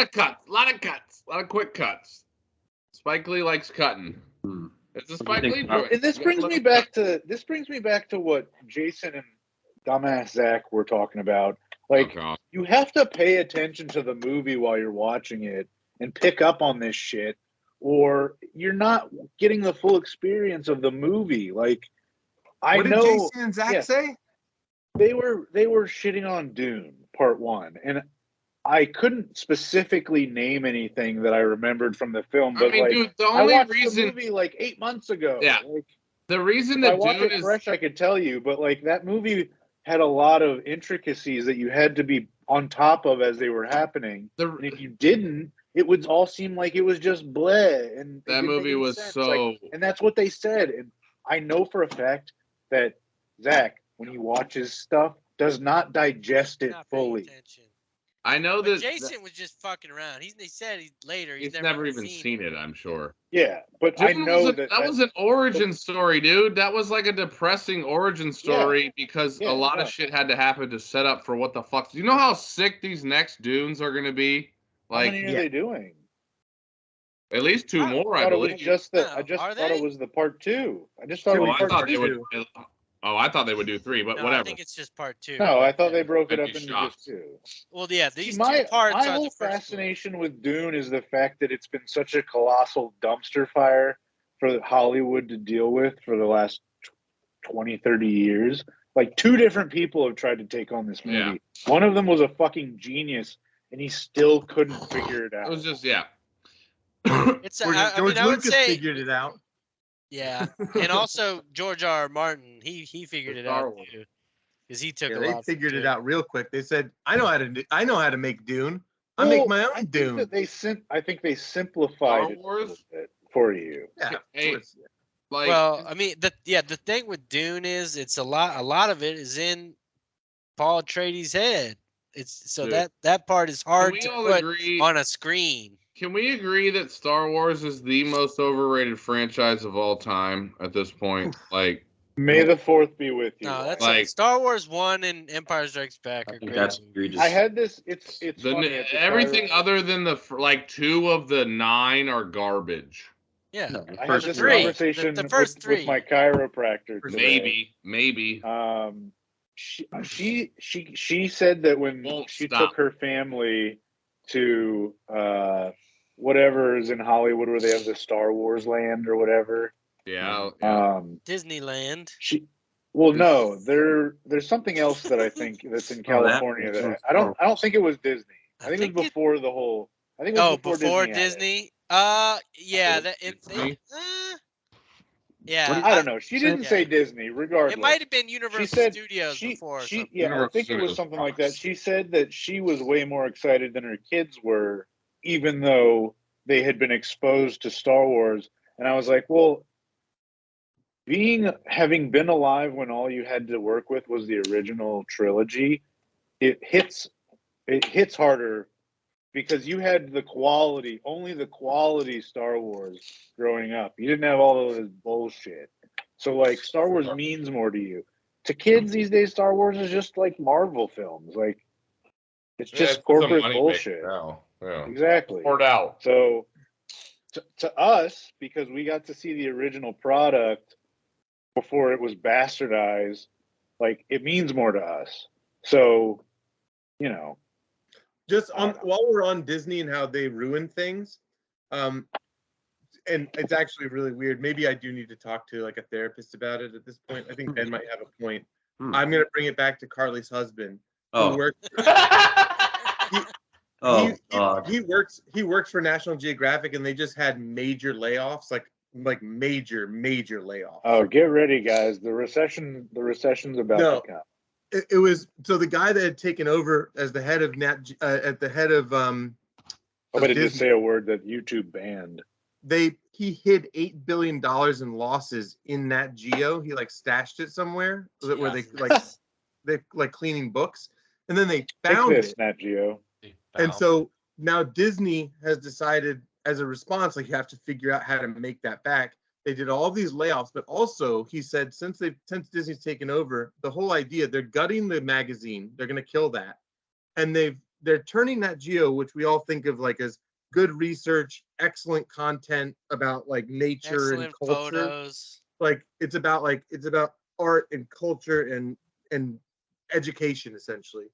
lot of quick cuts. Spike Lee likes cutting. It's a Spike Lee joint. And this brings me back to what Jason and dumbass Zach were talking about. Like, you have to pay attention to the movie while you're watching it and pick up on this shit, or you're not getting the full experience of the movie. Like, what did Jason and Zach say? They were shitting on Dune Part 1, and I couldn't specifically name anything that I remembered from the film. But dude, the only I watched reason the movie like 8 months ago. Yeah, like, the reason that I watched it fresh, I could tell you, but like that movie had a lot of intricacies that you had to be on top of as they were happening. And if you didn't, it would all seem like it was just bleh. And that movie was so. And that's what they said. And I know for a fact that Zach, when he watches stuff, does not digest it fully. I know that Jason was just fucking around. They said later he's never even seen it. I'm sure. Yeah, but I know that was an origin story, dude. That was like a depressing origin story because a lot of shit had to happen to set up for what the fuck. Do you know how sick these next Dunes are going to be? Like, how many are they doing? At least two more, I thought it was believe. just that. No, I just are thought they? it was the part 2. I just thought it Oh, was I part thought 2. they would. Oh, I thought they would do 3, but No, whatever. I think it's just part 2. No, I thought they broke it I'd up be into shocked. just 2. Well, yeah, See, these my 2 parts my are whole the first one. fascination with Dune is the fact that it's been such a colossal dumpster fire for Hollywood to deal with for the last 20, 30 years. Like 2 different people have tried to take on this movie. Yeah. One of them was a fucking genius, and he still couldn't figure it out. It was just, yeah. It's I George mean, I would Lucas say, figured it out. yeah, and also George R. Martin, he figured For it Star out Wars. too, because he took Yeah, a they lot. figured from it Dune. out real quick. They said, "I know how to make Dune. I make my own Dune." I think they simplified it a little bit for you. Yeah, of Hey, course. like, Well, I mean, the thing with Dune is it's a lot of it is in Paul Atreides' head. It's so Dude. that part is can hard we to all put agree? on a screen. Can we agree that Star Wars is the most overrated franchise of all time at this point? Like, May the 4th be with you. No, that's Like- Star Wars 1 and Empire Strikes Back I are think great. that's movies. egregious. I had this. It's funny. At the everything Cairo- other than the like 2 of the 9 are garbage. Yeah, No, the I had first this three. conversation The first with 3. my chiropractor today. Maybe. She said that when Won't she stop. took her family to whatever is in Hollywood where they have the Star Wars land or whatever. Yeah. Disneyland. No, there's something else that I think that's in California that I don't think it was Disney. I think it was before the whole. I think it was before Disney. Disney. Yeah, yeah. I don't know. She didn't say Disney. Regardless, It might have been Universal Studios before. Or something. I think it was something like that. She said that she was way more excited than her kids were, even though they had been exposed to Star Wars. And I was like, well, having been alive when all you had to work with was the original trilogy, it hits harder because you had only the quality Star Wars growing up. You didn't have all of this bullshit. So like Star Wars means more to you. To kids these days, Star Wars is just like Marvel films. Like it's just corporate bullshit. Yeah. Exactly. Poured out. So to us, because we got to see the original product before it was bastardized, like it means more to us. So, Just while we're on Disney and how they ruin things, and it's actually really weird. Maybe I do need to talk to like a therapist about it at this point. I think Ben might have a point. I'm gonna bring it back to Carly's husband, who works. He works for National Geographic, and they just had major layoffs, like major layoffs. Oh, get ready, guys! The recession's about to come. It was so the guy that had taken over as the head of at the head of I bet it did say a word that YouTube banned. He hid $8 billion in losses in Nat Geo. He like stashed it somewhere where they cleaning books, and then they found it. Nat Geo. And so now Disney has decided, as a response, like you have to figure out how to make that back. They did all these layoffs, but also he said since Disney's taken over, the whole idea, they're gutting the magazine, they're going to kill that, and they're turning Nat Geo, which we all think of like as good research, excellent content about like nature and culture. Photos. Like it's about art and culture and education essentially.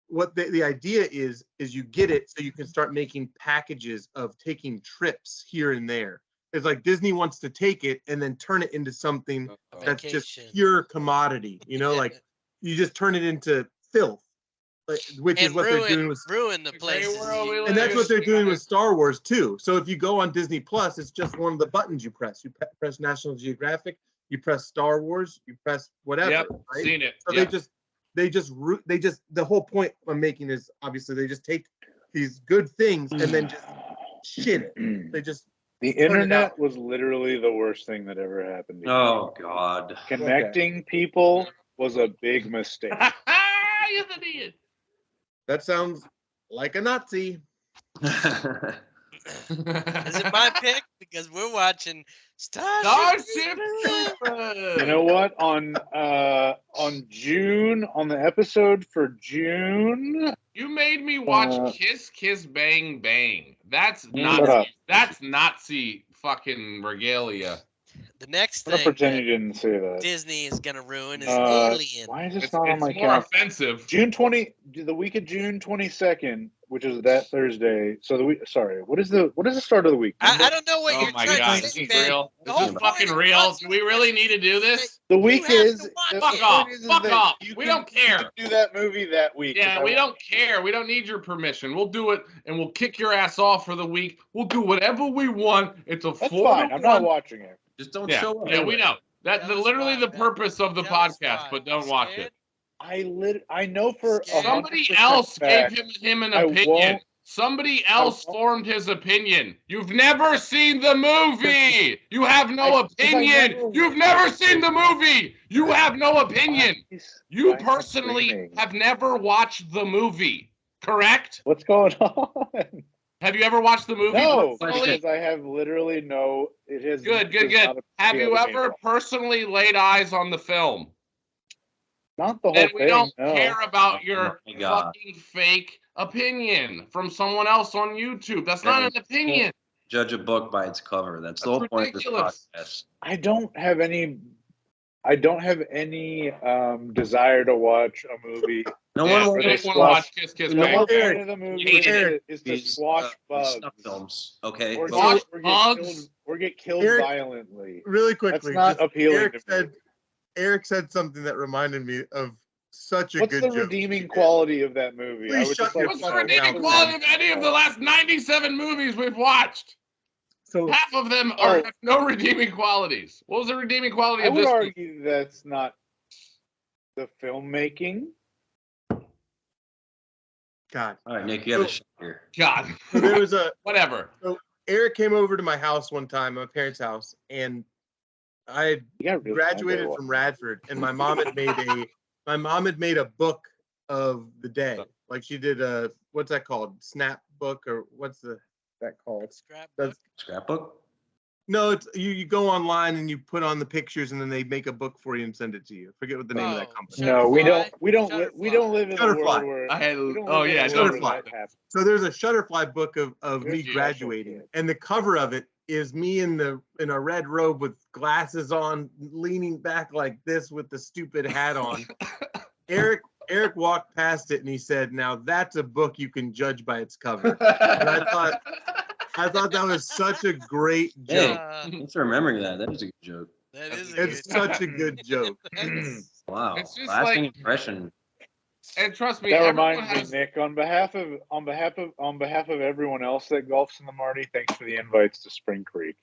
What the idea is you get it so you can start making packages of taking trips here and there. It's like Disney wants to take it and then turn it into something that's just pure commodity. Like you just turn it into filth, which is what they're doing with ruin the place. And that's what they're doing with Star Wars too. So if you go on Disney Plus, it's just one of the buttons you press. You press National Geographic, you press Star Wars, you press whatever. Yep, right? seen it. So they just the whole point I'm making is obviously they just take these good things and then just shit it. They just the internet was literally the worst thing that ever happened to you. Oh God. Connecting people was a big mistake. Yes, it is. That sounds like a Nazi. Is it my pick? Because we're watching Starship Troopers. You know what? On the episode for June, you made me watch Kiss Kiss Bang Bang. That's Nazi fucking regalia. The next I'm gonna thing pretend that you didn't say that. Disney is gonna ruin is Alien. Why is this It's not on my more calendar? offensive. The week of June 22nd, which is that Thursday. So the week. Sorry, what is the start of the week? I don't know what Oh you're my trying God, to this say, is man. real. The This whole is point fucking of real. us Do we really need to do this? The You week have is. to watch Fuck it. off. Is Fuck that off. you We can- don't care. You can do that movie that week. Yeah, we don't care. We don't need your permission. We'll do it, and we'll kick your ass off for the week. We'll do whatever we want. It's a That's 4 fine. to I'm not 1. watching it. Just don't Yeah, show up. yeah, we know. That's Tell us literally why, the Ben. purpose of the Tell us podcast, why. but don't You watch scared? it. I know for Scared? 100% Somebody else fact, gave him an I opinion. won't- Somebody else won't- formed his opinion. You've never seen the movie. You have no opinion. You've never seen the movie. You have no opinion. You personally have never watched the movie, correct? What's going on? Have you ever watched the movie? No, personally? because I have literally no. It has Good. does not appeal Have you to me at ever all. personally laid eyes on the film? Not the whole Then thing. we don't no. care about your Oh my God. fucking fake opinion from someone else on YouTube. That's not an opinion. Judge a book by its cover. That's the whole That's point of ridiculous. this podcast. I don't have any desire to watch a movie. No Yeah, one we wants don't to want to watch watch Kiss Kiss No Bang. one- The whole Eric, point of the movie Eric, is to these squash bugs. snuff films. Okay. Or, Squash get, or, get bugs? killed, or get killed Eric- violently. Really quickly, That's not just- appealing to me. Eric said something that reminded me of such a What's good the joke. redeeming quality of that movie? Please would shut just your like What's to the know. redeeming quality of any of the last 97 movies we've watched? So Half of them have no redeeming qualities. What was the redeeming quality I of would this movie? argue that's not the filmmaking. God, All right, Nick, you have a shot here. God. so there was a Whatever. Eric came over to my house one time, my parents' house, and I had You got really graduated bad from Radford, and my mom had made a book of the day. Like she did a what's that called? Snap book or what's that called? Scrapbook. Scrapbook? No, it's you go online and you put on the pictures and then they make a book for you and send it to you. I forget what the name of that Oh, company. No, we don't. Shutterfly? We don't. Shutterfly. We don't live in a Shutterfly. world where. I had. we don't Oh live in yeah, a world Shutterfly. where that happens. So there's a Shutterfly book of You're me a special graduating, kid. and the cover of it is me in a red robe with glasses on, leaning back like this with the stupid hat on. Eric walked past it and he said, "Now that's a book you can judge by its cover." And I thought that was such a great Hey, joke. thanks for remembering that. That was a good joke. That is a It's good such a good joke. Wow. It's just Lasting like- impression. And trust me, That everyone reminds me, has. Nick. On behalf of everyone else that golfs in the Marty, thanks for the invites to Spring Creek.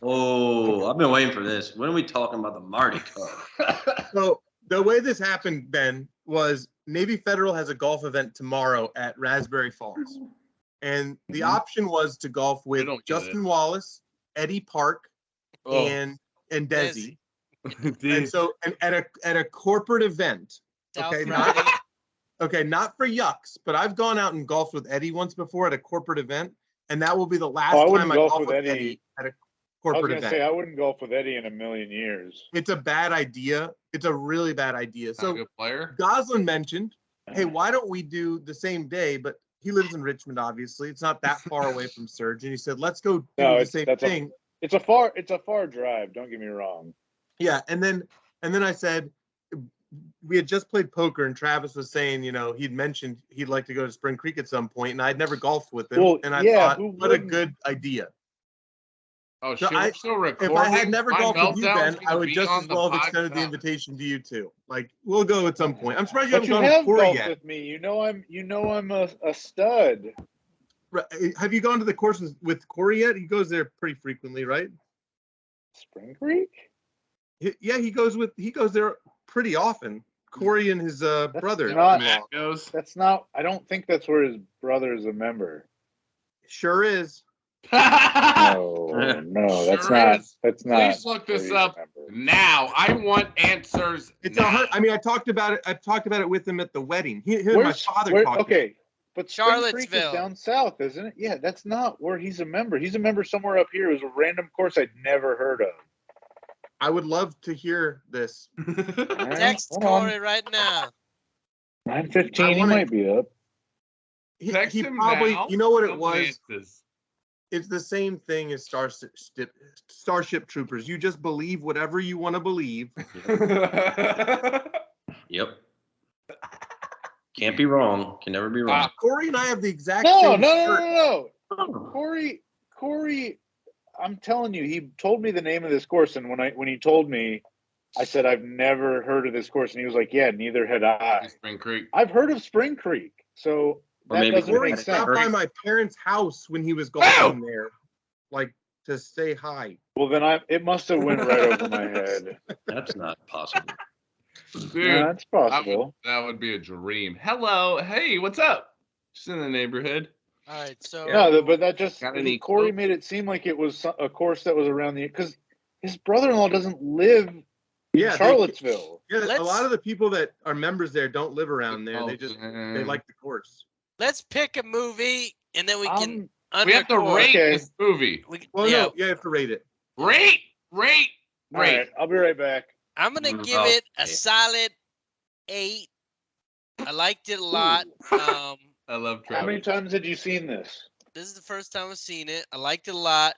Oh, I've been waiting for this. When are we talking about the Marty Cup? So the way this happened, Ben, was Navy Federal has a golf event tomorrow at Raspberry Falls. And the option was to golf with don't get Justin Wallace, Eddie Park, Oh. and Desi. Desi. And so at a corporate event, South okay, Friday. not for yucks, but I've gone out and golfed with Eddie once before at a corporate event, and that will be the last I wouldn't time I golf golf with with Eddie. Eddie at a I was corporate gonna event. say I wouldn't golf with Eddie in a million years. It's a bad idea. It's a really bad idea. Not a So good player. Goslin mentioned, hey, why don't we do the same day? But he lives in Richmond, obviously. It's not that far away from Surge. And he said, let's go do No, the same thing. It's a far drive. Don't get me wrong. Yeah. And then I said, we had just played poker and Travis was saying, he'd mentioned he'd like to go to Spring Creek at some point, and I'd never golfed with him. Well, and I yeah, thought, who what a wouldn't? good idea. Oh So shit, we're still recording. If I had never My golfed with you, meltdown's Ben, gonna I would be just on as the well have extended the podcast. invitation to you too. Like, we'll go at some point. I'm surprised you But haven't you gone have to Corey golfed yet. with me. You know I'm a stud. Right. Have you gone to the courses with Corey yet? He goes there pretty frequently, right? Spring Creek? Yeah, he goes there pretty often. Corey and his brother. not- Matt goes. That's not. I don't think that's where his brother is a member. Sure is. No, that's Sure not. is. That's not. Please look where this he's a up member. now. I want answers. It's now. a hurt. I mean, I talked about it with him at the wedding. Him and my father talked. Okay, but Spring Creek is Charlottesville. down south, isn't it? Yeah, that's not where he's a member. He's a member somewhere up here. It was a random course I'd never heard of. I would love to hear this. All right, Text hold on. Corey right now. 9:15. I He wanna- might be up. Text he him probably, now. you know what it No was? advances. It's the same thing as Starship Troopers. You just believe whatever you want to believe. Yep. Can't be wrong. Can never be wrong. Corey and I have the exact No, same no, shirt. no, no. Corey, I'm telling you, he told me the name of this course, and when he told me, I said I've never heard of this course, and he was like, "Yeah, neither had I." Spring Creek. I've heard of Spring Creek, so Or that maybe doesn't Corey make stopped sense. by my parents' house when he was golfing there, like to say hi. Well, then it must have went right over my head. That's not possible. Dude, Yeah, that's possible. that would be a dream. Hello. Hey, what's up? Just in the neighborhood. All right, so No, but that just Got any Corey quotes? made it seem like it was a course that was around because his brother-in-law doesn't live in Charlottesville. A lot of the people that are members there don't live around there. They man. like the course. let's pick a movie and then we can We have to underscore. rate Okay. this movie. Well, no, you have to rate it. Rate. All right, I'll be right back. I'm gonna give it a solid 8. I liked it a lot. I love How many Travis. times had you seen this? This is the first time I've seen it. I liked it a lot.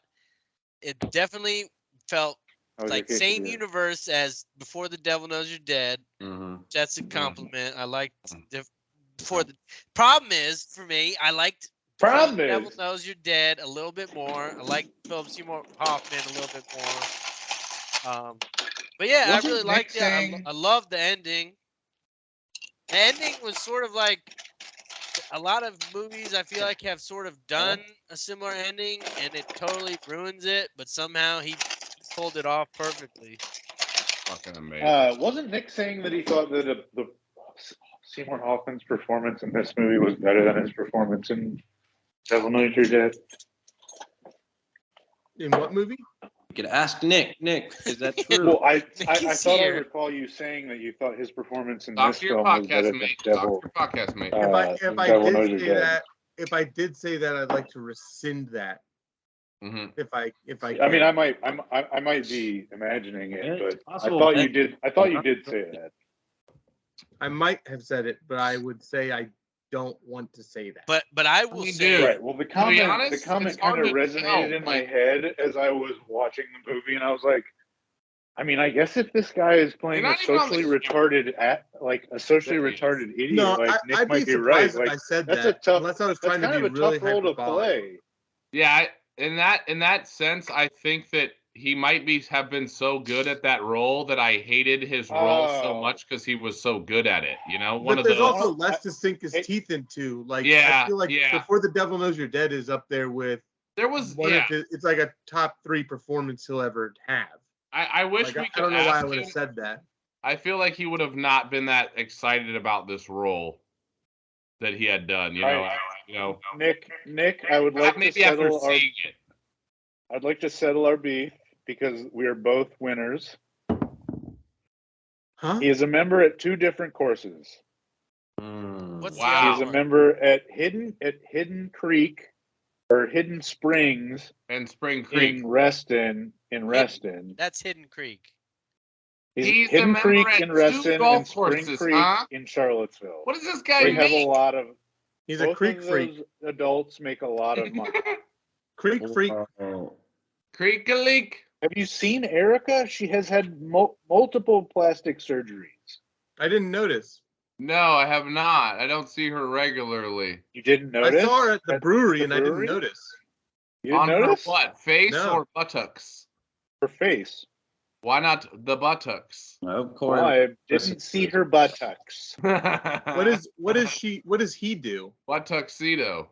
It definitely felt like same universe as Before the Devil Knows You're Dead. Mm-hmm. That's a compliment. I liked before the problem is for me. I liked Before the Devil Knows You're Dead a little bit more. I liked Philip Seymour Hoffman a little bit more. But yeah, I really liked it. I loved the ending. The ending was sort of like a lot of movies I feel like have sort of done a similar ending, and it totally ruins it. But somehow he pulled it off perfectly. Fucking amazing. Wasn't Nick saying that he thought that the Seymour Hoffman's performance in this movie was better than his performance in Devil Knows You're Dead? In what movie? You could ask Nick. Nick, is that true? Well, I thought I recall you saying that you thought his performance in this film was better than Devil. Podcast mate. If I did say that, I'd like to rescind that. Mm-hmm. If I I mean, I might be imagining it, but I thought you did. I thought you did say that. I might have said it, but I would say I don't want to say that. But I will say right. Well, the comment kind of resonated in my head as I was watching the movie, and I was like, I mean, I guess if this guy is playing a socially retarded idiot, Nick I'd might be right. Like, I said that's that. a tough. Unless I was trying that's to kind be of a really tough role to play. Yeah, in that sense, I think that he might have been so good at that role that I hated his role so much because he was so good at it. You know, but there's also less to sink his teeth into. Like, I feel like Before the Devil Knows You're Dead is up there with. It's like a top 3 performance he'll ever have. I wish we could. I don't know why I would have said that. I feel like he would have not been that excited about this role that he had done. You know, Nick, I would like to settle our. I'd like to settle our beef because we are both winners. Huh? He is a member at 2 different courses. What's He's a member at Hidden Creek or Hidden Springs and Spring Creek in Reston. That's Hidden Creek. He's Hidden Creek in Reston and Spring Creek in Charlottesville. What does this guy mean? Have a lot of. He's a creek freak. Those adults make a lot of money. Creek freak. Creek-a-leak. Have you seen Erica? She has had multiple plastic surgeries. I didn't notice. No, I have not. I don't see her regularly. You didn't notice? I saw her at the brewery and I didn't notice. You didn't notice? Her what? Face or buttocks? Her face. Why not the buttocks? Of course. Well, I didn't see her buttocks. What does he do? What tuxedo?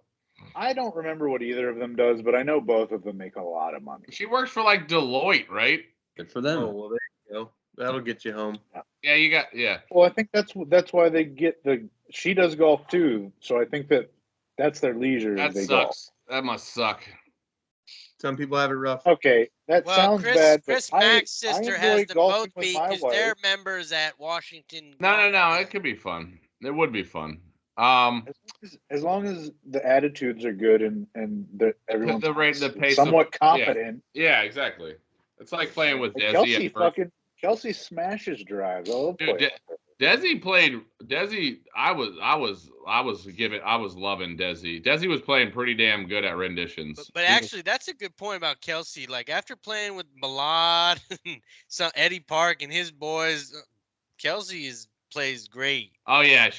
I don't remember what either of them does, but I know both of them make a lot of money. She works for like Deloitte, right? Good for them. Oh, well, there you go. That'll get you home. Yeah. Well, I think that's why they get she does golf too, so I think that's their leisure. That sucks. Golf. That must suck. Some people have it rough. Okay, that sounds bad. Chris Mack's sister has them both beat because they're members at Washington. No. It could be fun. It would be fun. As long as the attitudes are good and that everyone's the pace somewhat competent. Yeah, exactly. It's like playing with Desi. Kelsey smashes drives. Desi played Desi. I was loving Desi. Desi was playing pretty damn good at renditions. But actually, that's a good point about Kelsey. Like after playing with Malad and some Eddie Park and his boys, Kelsey plays great. Oh yeah, I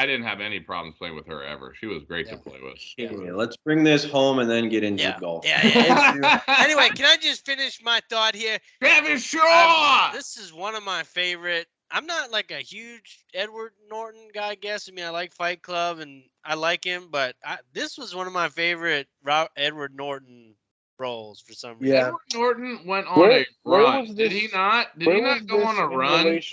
didn't have any problems playing with her ever. She was great to play with. Okay, let's bring this home and then get into golf. Yeah. Anyway, can I just finish my thought here? Travis Shaw. This is one of my favorite. I'm not like a huge Edward Norton guy, I guess. I mean, I like Fight Club and I like him, but this was one of my favorite Edward Norton roles for some reason. Edward Norton went on a run. Did he not? Did he not go on a run? This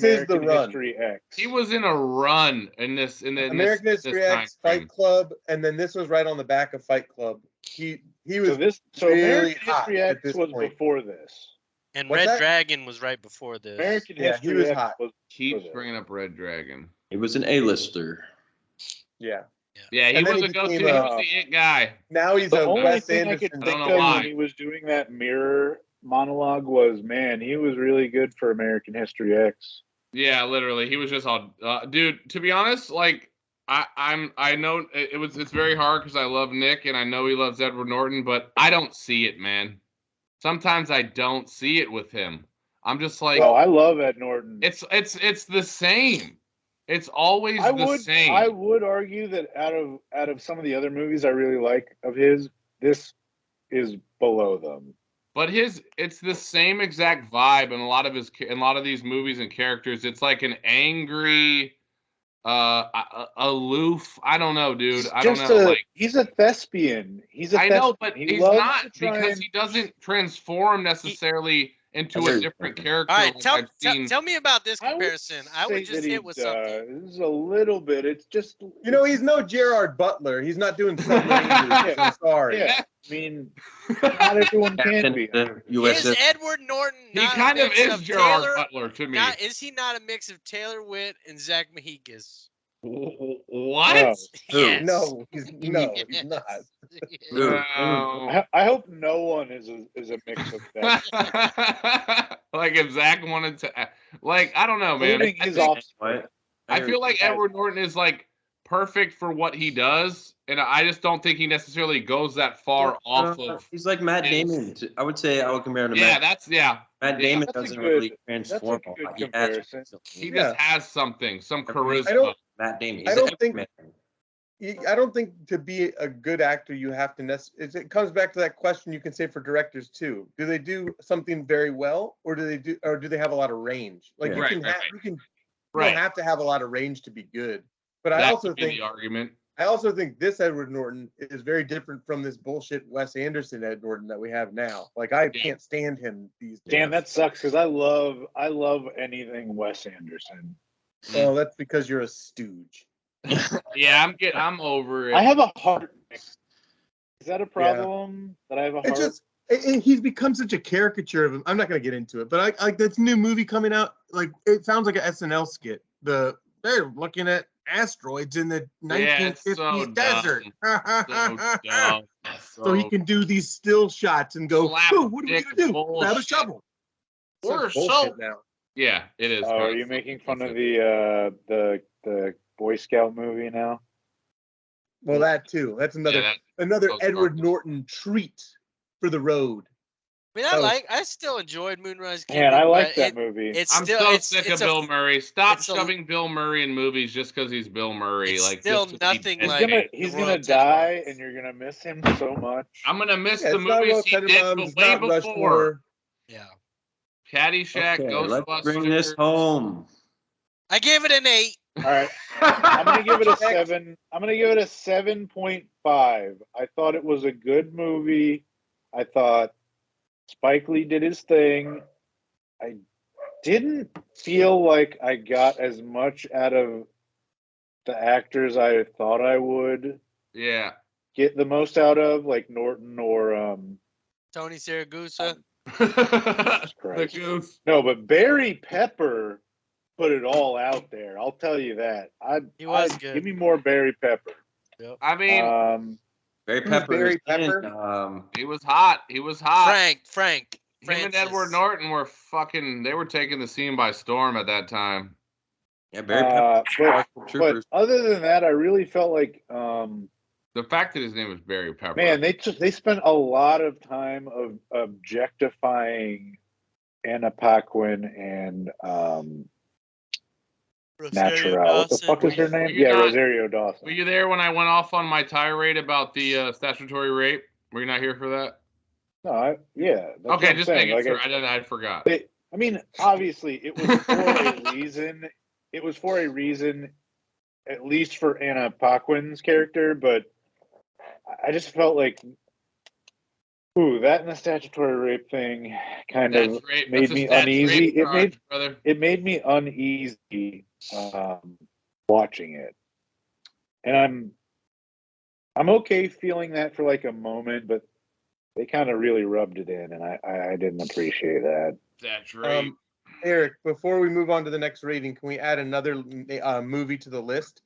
is the run. History X. He was in a run in this. American History X, Fight Club, and then this was right on the back of Fight Club. He was so really American History X was before this. And Red Dragon was right before this. American History he was X hot. Keeps bringing up Red Dragon. He was an A-lister. Yeah, he was a go-to. He was the it guy. Now he's the a only Wes thing Anderson. I could think of when he was doing that mirror monologue was, man, he was really good for American History X. Yeah, literally, he was just all, dude. To be honest, like I know it's very hard because I love Nick and I know he loves Edward Norton, but I don't see it, man. Sometimes I don't see it with him. I'm just like, I love Ed Norton. It's the same. It's always the same. I would argue that out of some of the other movies I really like of his, this is below them. But it's the same exact vibe in a lot of these movies and characters. It's like an angry, aloof. I don't know, dude. I don't know. He's a thespian. I know, but he's not because he doesn't transform necessarily into a different character. All right, tell me about this comparison. I would just hit with something. This is a little bit. It's just he's no Gerard Butler. He's not doing submarine movies. I'm sorry. Yeah. I mean, not everyone can be. Is Edward Norton? He kind of is Gerard Butler to me. Is he not a mix of Taylor Witt and Zach Mejikas? What? Yes. No, he's not. I hope no one is a mix of that. Like if Zach wanted to, I don't know, man. I feel like Edward Norton is like perfect for what he does, and I just don't think he necessarily goes that far off of. He's like Matt Damon. I would compare him to Matt Damon doesn't really transform. He just has some charisma. Matt Damon. I don't think to be a good actor you have to it comes back to that question you can say for directors too. Do they do something very well, or do they have a lot of range? Like you don't have to have a lot of range to be good. But I also think this Edward Norton is very different from this bullshit Wes Anderson Ed Norton that we have now. Like I can't stand him these days. Damn, that sucks because I love anything Wes Anderson. Well, that's because you're a stooge. Yeah, I'm over it. I have a heart. Is that a problem? That I have a heart? He's become such a caricature of him. I'm not going to get into it, but I like this new movie coming out. Like it sounds like an SNL skit. They're looking at asteroids in the 1950s desert. So he can do these still shots and go, what are we going to do? Grab a shovel. We're so now. Yeah, it is. Oh, are you making fun of the Boy Scout movie now? Well, that too. That's another Edward Norton treat for the road. I mean, I still enjoyed Moonrise Kingdom. Man, I like that movie. I'm so sick of Bill Murray. Stop shoving Bill Murray in movies just because he's Bill Murray. It's still nothing he's gonna die, and you're gonna miss him so much. I'm gonna miss the movies he did way before. Yeah. Caddyshack, Ghostbusters. Let's bring this home. I gave it an 8. All right, I'm gonna give it a 7. I'm gonna give it a 7.5. I thought it was a good movie. I thought Spike Lee did his thing. I didn't feel like I got as much out of the actors I thought I would. Yeah. Get the most out of, like Norton or Tony Siragusa. The Goose. No, but Barry Pepper put it all out there. I'll tell you that. He was good. Give me more Barry Pepper. Yep. I mean, Barry Pepper. Barry Pepper. He was hot. He was hot. Frank. him and Edward Norton were they were taking the scene by storm at that time. Yeah, but other than that, I really felt like the fact that his name was Barry Pepper. Man, they spent a lot of time of objectifying Anna Paquin and Natural. What the fuck is her name? Yeah, Rosario Dawson. Were you there when I went off on my tirade about the statutory rape? Were you not here for that? No, yeah. Okay, just making sure. I forgot. I mean, obviously, it was for a reason. It was for a reason, at least for Anna Paquin's character, but I just felt like, that and the statutory rape thing kind of made me uneasy. It made me uneasy watching it, and I'm okay feeling that for like a moment, but they kind of really rubbed it in, and I didn't appreciate that. That's right. Eric, before we move on to the next rating, can we add another movie to the list?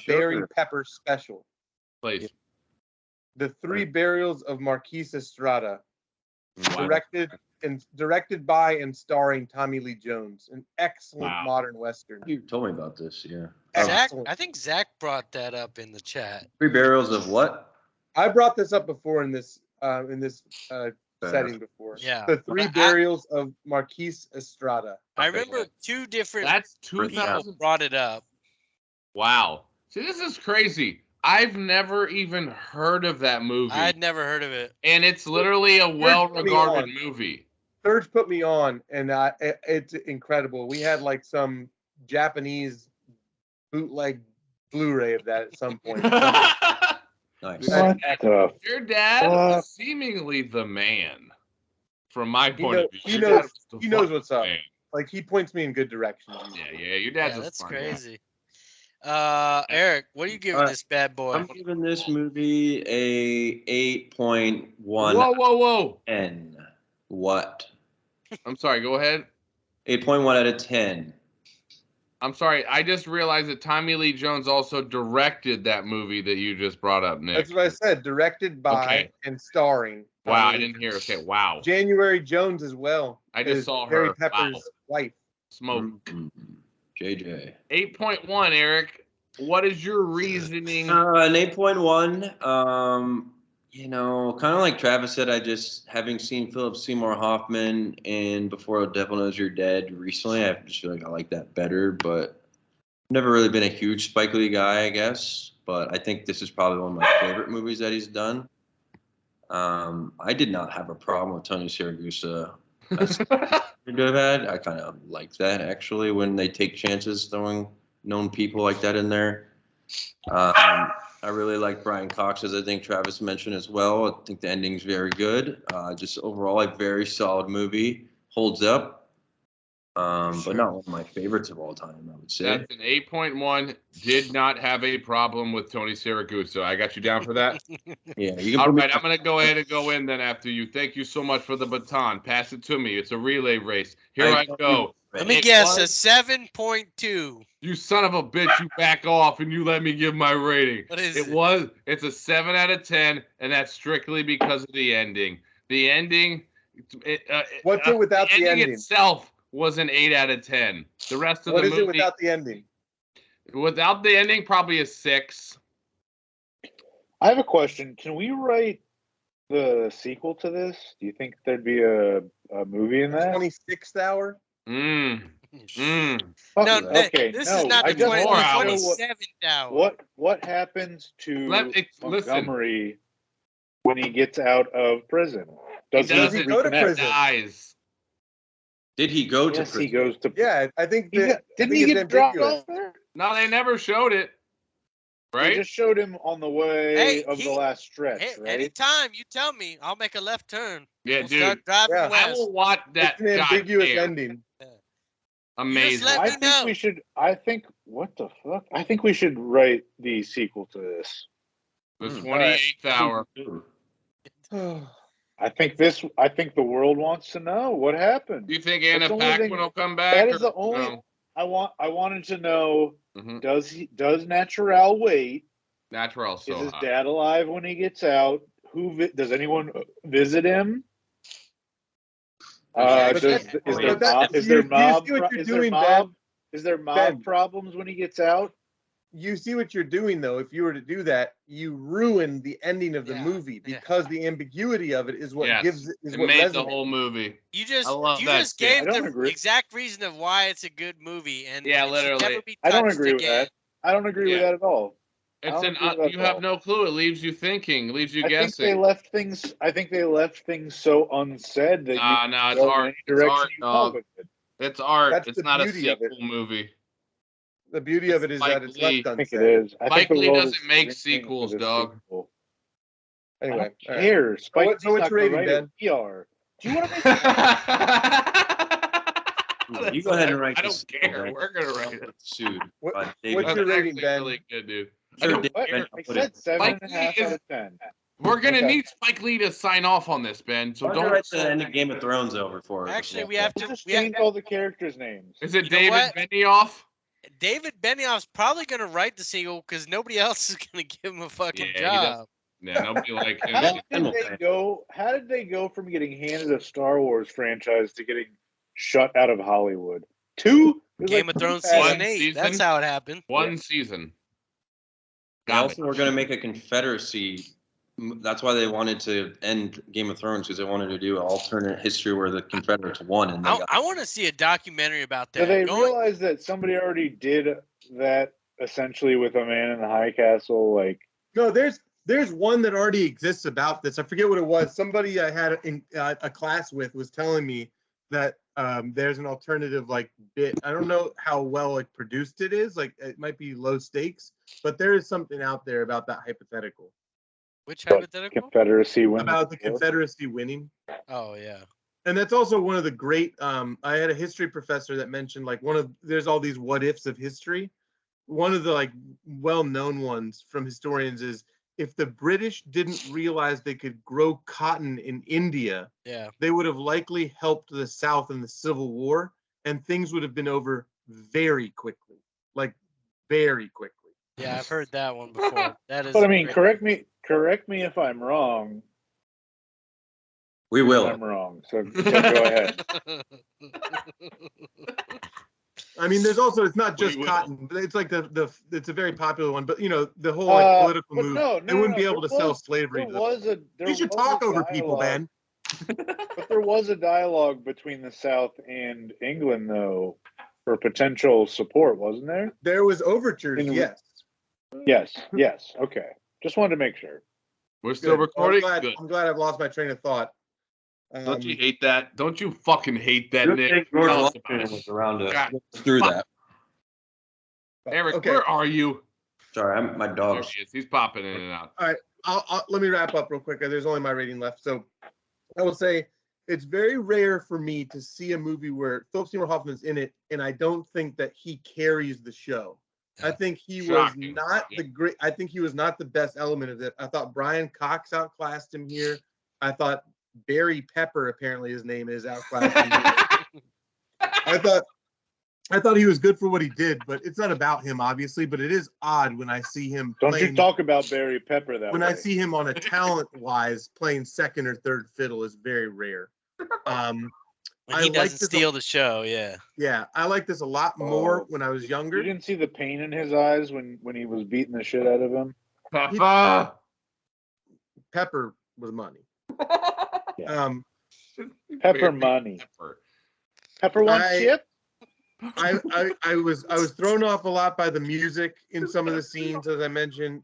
Barry Pepper Special. Please. The Three Burials of Marquise Estrada. Directed by and starring Tommy Lee Jones. An excellent modern Western. You told me about this, yeah. Zach, I think Zach brought that up in the chat. Three Burials of what? I brought this up before in this setting before. Yeah. The Three Burials of Marquise Estrada. I remember two different people brought it up. Wow. See, this is crazy. I've never even heard of that movie. I'd never heard of it. And it's literally a well-regarded movie. Serge put me on, and it's incredible. We had like some Japanese bootleg Blu-ray of that at some point. Nice. Your dad is seemingly the man, from my point of view. He knows what's up. Like, he points me in good directions. Yeah, your dad's that's crazy. Eric, what are you giving this bad boy? I'm giving this movie a 8.1. Whoa. N. What? I'm sorry, go ahead. 8.1 out of 10. I'm sorry, I just realized that Tommy Lee Jones also directed that movie that you just brought up, Nick. That's what I said. Directed by and starring. Wow, I didn't hear. Okay, wow. January Jones as well. I just saw Barry her. Pepper's wife. Smoke. JJ. 8.1, Eric. What is your reasoning? An 8.1. Kind of like Travis said, having seen Philip Seymour Hoffman and Before the Devil Knows You're Dead recently, I just feel like I like that better, but I've never really been a huge Spike Lee guy, I guess, but I think this is probably one of my favorite movies that he's done. I did not have a problem with Tony Siragusa. I kind of like that, actually, when they take chances throwing known people like that in there. I really like Brian Cox, as I think Travis mentioned as well. I think the ending's very good. Just overall, a very solid movie. Holds up. But not one of my favorites of all time, I would say. That's an 8.1. Did not have a problem with Tony Siragusa. I got you down for that? Yeah. You can all right, I'm going to go ahead and go in then after you. Thank you so much for the baton. Pass it to me. It's a relay race. Here I go. Let me guess, a 7.2. You son of a bitch, you back off and you let me give my rating. What is it? It's a 7 out of 10, and that's strictly because of the ending. The ending. What's it without the ending? Itself was an 8 out of 10. The rest of the movie. What is it without the ending? Without the ending, probably a 6. I have a question. Can we write the sequel to this? Do you think there'd be a movie in that? 26th hour? No, okay. This is not the 27th hour. What happens to Montgomery when he gets out of prison? Does he go to prison? Dies. Did he go to prison? He goes to. Yeah, I think. Didn't he get dropped off there? No, they never showed it. Right? They just showed him on the way of the last stretch. Right? Anytime you tell me, I'll make a left turn. Yeah, dude. Start driving west. I will watch that. It's an ambiguous ending. Amazing. I think. What the fuck? I think we should write the sequel to this. The 28th hour. I think the world wants to know what happened. Do you think Anna Paquin will come back? That is the only. No? I wanted to know. Mm-hmm. Does Natural wait? Natural. Is his dad alive when he gets out? Does anyone visit him? Is there mob problems when he gets out? You see what you're doing, though. If you were to do that, you ruin the ending of the movie because the ambiguity of it is what gives it. Is it what made resonates. the whole movie. You just gave the exact reason of why it's a good movie, and it should never be touched I don't agree with again. that. I don't agree with that at all. You have no clue. It leaves you thinking. It leaves you guessing. I think they left things so unsaid that it's art. It's art, dog. It's art. That's it's not a sequel movie. The beauty of it is that it's left unsaid. I think it is. Spike Lee doesn't make sequels, dog. Anyway, I don't care. Spike so what's your rating, Ben? We are. Do you want to make You go ahead and write I don't care. We're going to write it. Sued. What's your rating, Ben? Really good, dude. I said 7.5 out of 10. We're going to need Spike Lee to sign off on this, Ben. So don't write the end of Game of Thrones over for us. Actually, we have to just change all the characters' names. Is it David Benioff? David Benioff's probably going to write the sequel because nobody else is going to give him a fucking job. Yeah, nobody like him. How did they go from getting handed a Star Wars franchise to getting shut out of Hollywood? Game of Thrones season 8. That's how it happened. One season. Also, we're going to make a Confederacy. That's why they wanted to end Game of Thrones, because they wanted to do an alternate history where the Confederates won. And I want to see a documentary about that. So they realized that somebody already did that essentially with A Man in the High Castle. No, there's one that already exists about this. I forget what it was. Somebody I had in a class with was telling me that there's an alternative bit. I don't know how well produced it is. It might be low stakes, but there is something out there about that hypothetical. Which hypothetical? Confederacy winning. About the Confederacy winning. Oh yeah. And that's also one of the great. I had a history professor that mentioned there's all these what ifs of history. One of the well-known ones from historians is if the British didn't realize they could grow cotton in India, they would have likely helped the South in the Civil War, and things would have been over very quickly. Very quickly. Yeah, I've heard that one before. That is. But I mean, correct me if I'm wrong. We will. I'm wrong. So go ahead. I mean, there's also, it's not just cotton. It's it's a very popular one, but the whole political move, they wouldn't be able to sell slavery. You should talk over people, Ben. But there was a dialogue between the South and England, though, for potential support, wasn't there? There was overtures, yes. Yes. Okay. Just wanted to make sure. We're still recording? I'm glad I've lost my train of thought. Don't you hate that? Don't you fucking hate that, Nick? George Washington was around to through that. Eric, where are you? Sorry, my dog. There he is. He's popping in and out. All right, let me wrap up real quick. There's only my rating left. So I will say it's very rare for me to see a movie where Philip Seymour Hoffman's in it, and I don't think that he carries the show. I think he was not I think he was not the best element of it. I thought Brian Cox outclassed him here. I thought Barry Pepper, apparently his name is, outclassed him here. I thought he was good for what he did, but it's not about him, obviously. But it is odd when I see him. Don't you talk about Barry Pepper that way. When I see him on a talent-wise playing second or third fiddle is very rare. He doesn't steal the show, yeah. Yeah, I like this a lot more when I was younger. You didn't see the pain in his eyes when he was beating the shit out of him? Pepper was money. Pepper money. Pepper one chip? I was thrown off a lot by the music in some of the scenes, as I mentioned.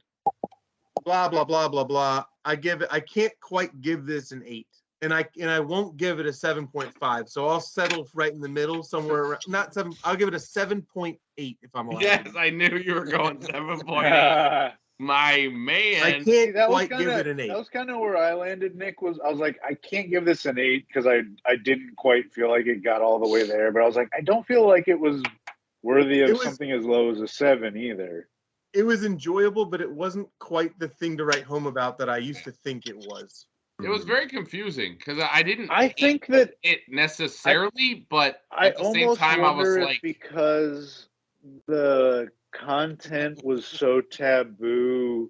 Blah blah blah blah blah. I can't quite give this an 8, and I won't give it a 7.5. So I'll settle right in the middle, somewhere around, not 7. I'll give it a 7.8 if I'm allowed. Yes, I knew you were going 7.8. My man. I can't quite give it an 8. That was kind of where I landed, Nick. I was like, I can't give this an 8 because I didn't quite feel like it got all the way there. But I was like, I don't feel like it was worthy of something as low as a 7 either. It was enjoyable, but it wasn't quite the thing to write home about that I used to think it was. It was very confusing because I think that it necessarily, but I at the same time I was like, because the content was so taboo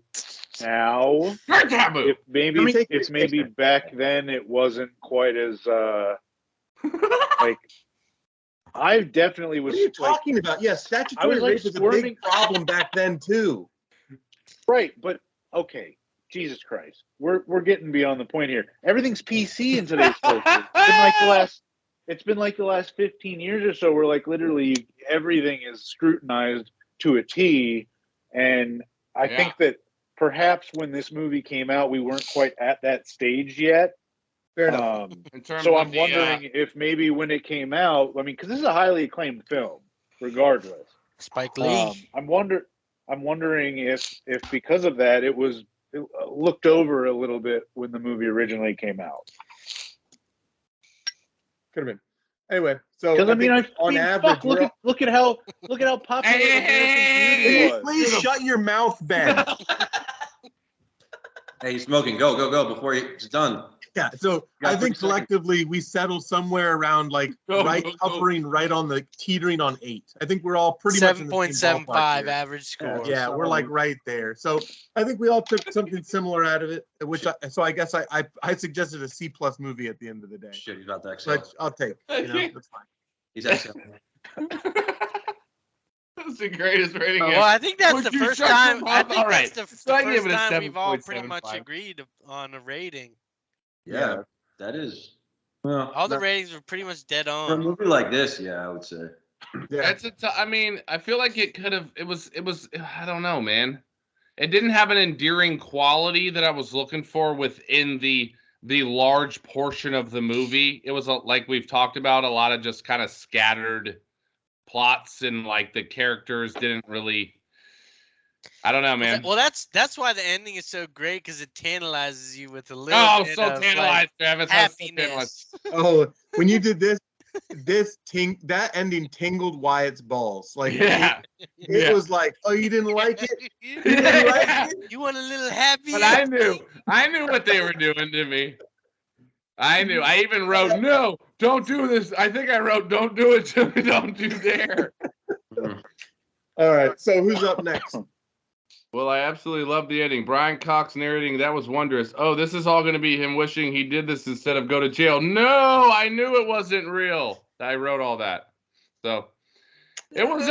now. You're taboo. Maybe back then it wasn't quite as Like, I definitely was. What are you talking about? Yeah, statutory was, like, rape is a squirming. big problem back then too. Right, but okay, Jesus Christ, we're getting beyond the point here. Everything's PC in today's culture. It's been like the last 15 years or so, where like literally everything is scrutinized to a T, and I think that perhaps when this movie came out, we weren't quite at that stage yet. Fair enough. So I'm wondering if maybe when it came out, I mean, because this is a highly acclaimed film, regardless. Spike Lee. I'm wondering if because of that it was looked over a little bit when the movie originally came out. Could have been. Anyway, so on average, look at how popular American Beauty was. Please shut your mouth, Ben. Hey, he's smoking. Go before he's done. Yeah, so I think collectively we settle somewhere around like hovering right on the teetering on 8. I think we're all pretty much 7.75 average score. Yeah, we're like right there. So I think we all took something similar out of it, I guess I suggested a C+ movie at the end of the day. Shit, he's about to exhale. But I'll take. That's fine. He's exhaling. That's the greatest rating ever. Well, I think that's the first time. I think all right. that's the So I first give it a time we've all pretty 7.75. much agreed on a rating. Yeah, that is. Well, all the ratings were pretty much dead on. For a movie like this, yeah, I would say. Yeah. I mean, I feel like it could have. It was. I don't know, man. It didn't have an endearing quality that I was looking for within the large portion of the movie. It was like we've talked about, a lot of just kind of scattered plots, and like the characters didn't really. I don't know, man. Well, that's why the ending is so great, because it tantalizes you with a little. Oh, bit so of, tantalized, like, Travis. happiness. Oh, when you did this that ending tingled Wyatt's balls. Like, it was like, oh, you didn't like it? You didn't like it? You want a little happy? But I knew what they were doing to me. I knew. I even wrote, no, don't do this. I think I wrote, don't do it to me. Don't you dare. All right. So who's up next? Well, I absolutely love the ending. Brian Cox narrating, that was wondrous. Oh, this is all going to be him wishing he did this instead of go to jail. No, I knew it wasn't real. I wrote all that. So it was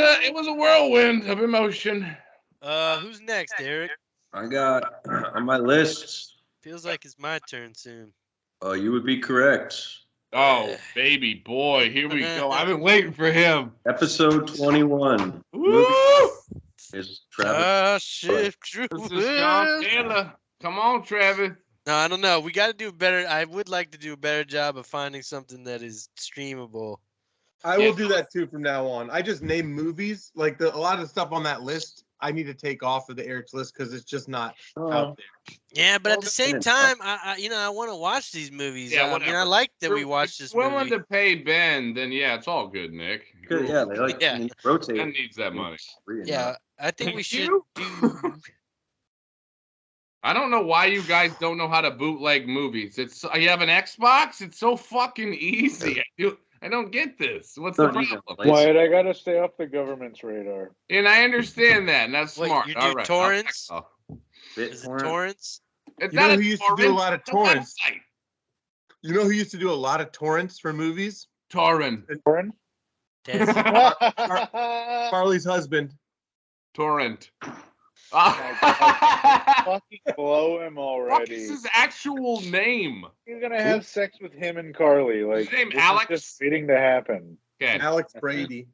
a whirlwind of emotion. Who's next, Eric? I got on my list. Feels like it's my turn soon. You would be correct. Oh, baby boy, here we go. I've been waiting for him. Episode 21. Woo! Is Travis? This is Sean Taylor. Come on, Travis. No, I don't know. We got to do better. I would like to do a better job of finding something that is streamable. I will do that too from now on. I just name movies. Like a lot of the stuff on that list, I need to take off of the Eric's list because it's just not out there. Yeah, but at the same time, I want to watch these movies. Yeah, I mean, I like that we watched this movie. Willing to pay Ben, then yeah, it's all good, Nick. Yeah, they like rotate. Ben needs that money. Yeah, I think we should do. I don't know why you guys don't know how to bootleg movies. You have an Xbox. It's so fucking easy. I don't get this. What's the problem? Wyatt, I gotta stay off the government's radar. And I understand that, and that's smart. You do torrents? Is it torrents? It's you know who used to do a lot of torrents? You know who used to do a lot of torrents for movies? Torrent. Farley's husband. Torrent. Fucking blow him already. What is his actual name? You're gonna have sex with him and Carly. Like, his name this Alex? is just waiting to happen. Okay. Alex Brady.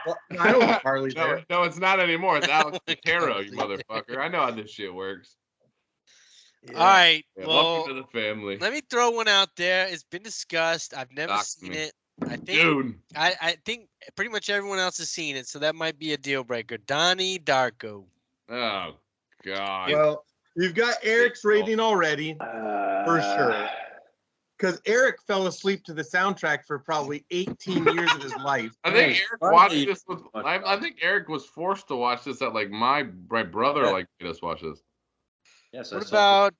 Well, I don't want Carly there. No, it's not anymore. It's Alex Pitero, you motherfucker. I know how this shit works. Yeah. All right. Yeah, well, welcome to the family. Let me throw one out there. It's been discussed. I've never seen it. I think. Dude. I think pretty much everyone else has seen it, so that might be a deal breaker. Donnie Darko. Oh God. Well, you've got Eric's rating already, for sure. Because Eric fell asleep to the soundtrack for probably 18 years of his life. I think Eric watched this with. I think Eric was forced to watch this at like my brother made us watch this. Yes. What about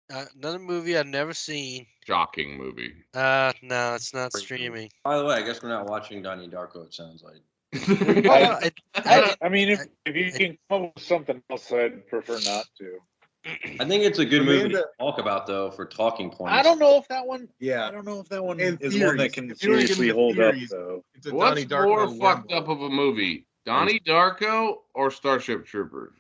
another movie I've never seen? Shocking movie. No, it's not streaming. By the way, I guess we're not watching Donnie Darko. It sounds like. I mean, if you can come up with something else, I'd prefer not to. I think it's a good movie Amanda- to talk about, though, for talking points. I don't know if that one. Yeah. I don't know if that one And is one that theories. can If you wanna give seriously me the hold theories, up, though. It's a What's Donnie Darko more wormhole. fucked up of a movie, Donnie Darko or Starship Troopers?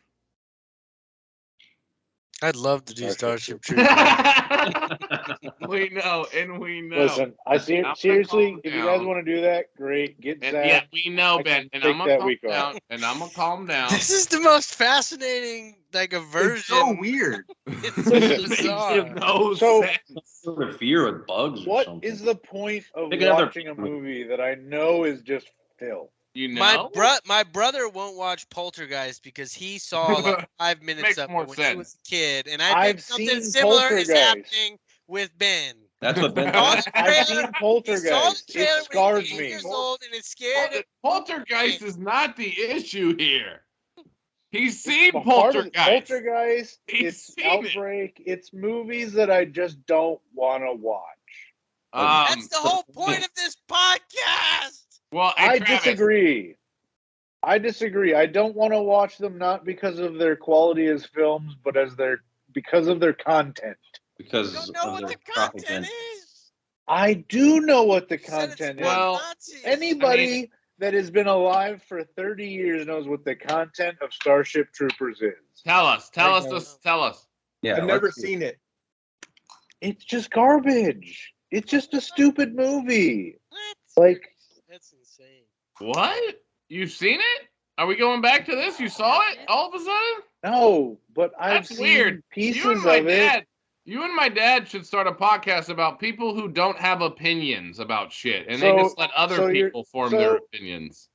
I'd love to do Starship Starship Troopers. We know, and we know. Listen, I'm gonna seriously, calm if you guys down. want to do that, great. Get And Zach. yeah, we know, I Ben, can and take I'm gonna that calm week down. off. And I'm gonna calm down. This is the most fascinating version. It's so weird. It's It makes bizarre. no So- sense. Interfere with bugs or What something. is the point of Pick another watching a movie. movie that I know is just filth? You know, My brother won't watch Poltergeist because he saw like 5 minutes Makes of more it when he sense. was a kid, and I think I've something seen similar is Poltergeist. happening with Ben. That's what Ben Saw said. the I've trailer- seen He saw the Poltergeist. trailer It when scarred he was 8 me. years old, and it scared him. Poltergeist is not the issue here. He's seen But part of Poltergeist. Poltergeist, He's it's seen it. Outbreak, it's movies that I just don't want to watch. That's the whole point of this podcast. Well, hey, I Travis, disagree. I don't want to watch them not because of their quality as films, but because of their content. You Because don't know of what their the content propaganda. is. I do know what the You said it's content is. about Well, Nazis. Anybody that has been alive for 30 years knows what the content of Starship Troopers is. Tell us. Yeah, I've never let's see it. seen it. It's just garbage. It's just a stupid movie. What? Like, That's insane. What? You've seen it? Are we going back to this? You saw it all of a sudden? no, but I've That's seen weird. pieces You and my of it. dad. You and my dad should start a podcast about people who don't have opinions about shit, and they So- just let other so you're- people form so- their opinions.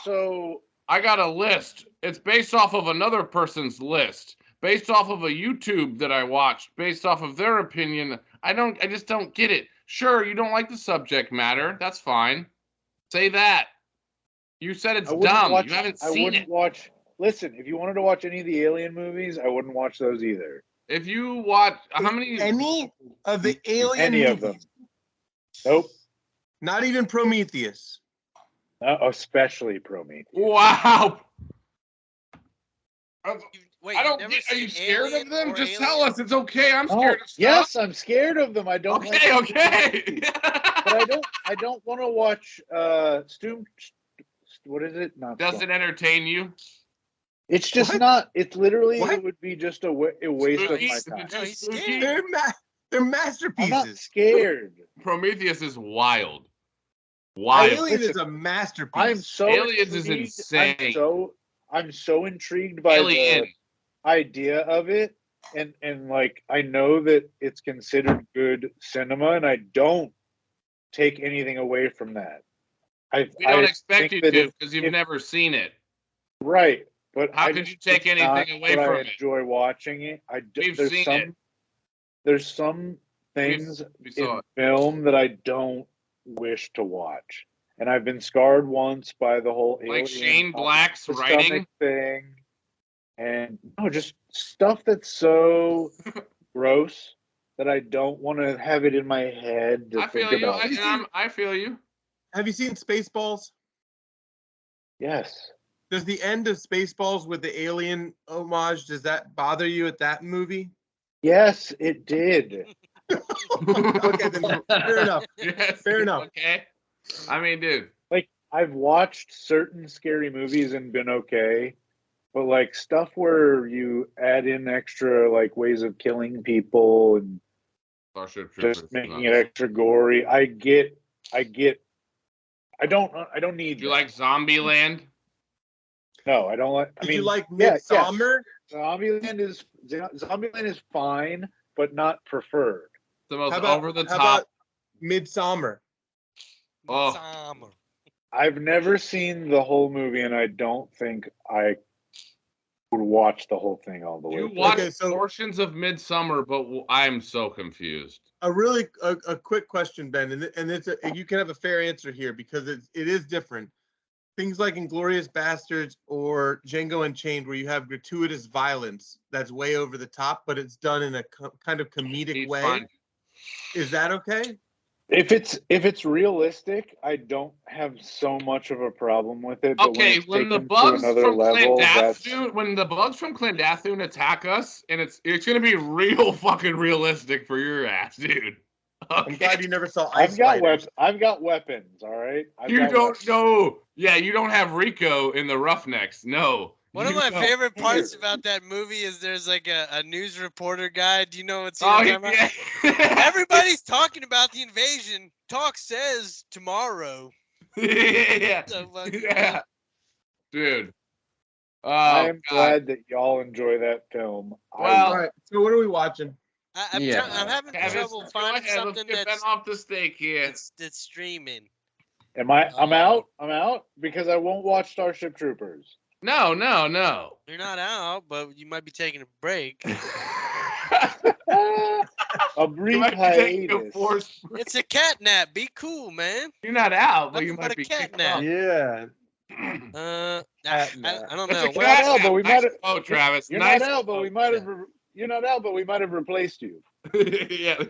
So I got a list. It's based off of another person's list, based off of a YouTube that I watched, based off of their opinion. I just don't get it. Sure, you don't like the subject matter. That's fine. Say that. You said it's I wouldn't dumb. watch. You haven't I seen wouldn't it. watch. Listen, if you wanted to watch any of the Alien movies, I wouldn't watch those either. If you watch, how many? Any of the Alien Any of movies? them. Nope. Not even Prometheus. Especially Prometheus. Wow. Wait, I you've don't never get. Are you seen scared Alien of them? or Just Alien? tell us. It's okay. I'm Oh, scared of stuff. yes, I'm scared of them. I don't like. Okay. But I don't want to watch what is it? Not Does it Storm. entertain you? It's just What? not. It's literally What? it would be just a waste of my Spooky? time. No, he's Spooky? scared. They're I'm not masterpieces. scared. Prometheus is wild. Wild. Alien is Listen, a masterpiece. I'm so Aliens is intrigued. insane. I'm so intrigued by Alien. the idea of it, and like I know that it's considered good cinema, and I don't take anything away from that. We don't I expect think you that to because you've if- never seen it. right, but How I could just- you take it's not anything away that from I it? enjoy watching it. We've there's seen some it. there's some things We saw in it. film that I don't wish to watch, and I've been scarred once by the whole Like alien Shane top Black's the writing. stomach thing, and no, just stuff that's so gross that I don't want to have it in my head to I think feel you. about. I feel you. Have you seen Spaceballs? Yes. Does the end of Spaceballs with the alien homage, does that bother you at that movie? Yes, it did. Okay, then fair enough. Yes. Fair enough. Okay. I mean, dude. Like I've watched certain scary movies and been okay, but like stuff where you add in extra like ways of killing people and Starship Troopers. just making it extra gory, I get. I don't need. Do you that. like Zombieland? No, I don't like. I Did mean, you like yeah, Midsommar? Zombieland is fine, but not preferred. The most How about, over the how top. about Midsommar? Oh. Summer. I've never seen the whole movie, and I don't think I would watch the whole thing all the way. You through. watch Okay, so- portions of Midsummer, but I'm so confused. A quick question, Ben, and you can have a fair answer here because it is different. Things like Inglourious Bastards or Django Unchained, where you have gratuitous violence that's way over the top, but it's done in a kind of comedic He's way. fine. Is that okay? If it's realistic, I don't have so much of a problem with it. But Okay, when the bugs from Clendathune attack us, and it's gonna be real fucking realistic for your ass, dude. Okay. I'm glad you never saw ice spiders. I've got weapons, all right? You don't know. Yeah, you don't have Rico in the Roughnecks. No. One of my favorite parts about that movie is there's like a news reporter guy. Do you know what scene I'm talking about? Everybody's talking about the invasion. Talk says tomorrow. Yeah. Yeah. Dude. I'm glad that y'all enjoy that film. Well, all right. So what are we watching? I'm having trouble finding something that's off the stake here. That's streaming. I'm out because I won't watch Starship Troopers. No. You're not out, but you might be taking a break. A brief hiatus. It's a cat nap. Be cool, man. You're not out, but Nothing you might be cat nap. Yeah. I don't know. You're not out, but we might have. Oh, Travis. You're not out, but we might have. You're not out, but we might have replaced you. Yeah.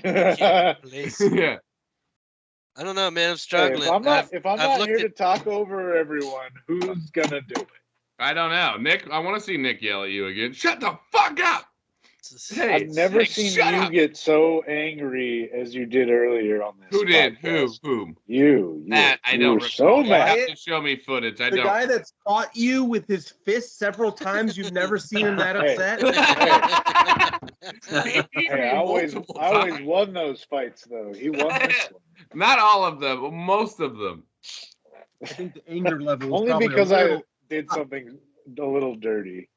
Yeah. I don't know, man. I'm struggling. Hey, if I'm not here to talk over everyone, who's gonna do it? I don't know. Nick, I want to see Nick yell at you again. Shut the fuck up! Hey, I've never seen you get so angry as you did earlier on this. Who did? podcast. Who? You. I don't recall. So mad. You have to show me footage. The guy that's caught you with his fist several times. You've never seen him that upset. I always won those fights, though. He won this one. Not all of them, but most of them. I think the anger level was only because I did something a little dirty.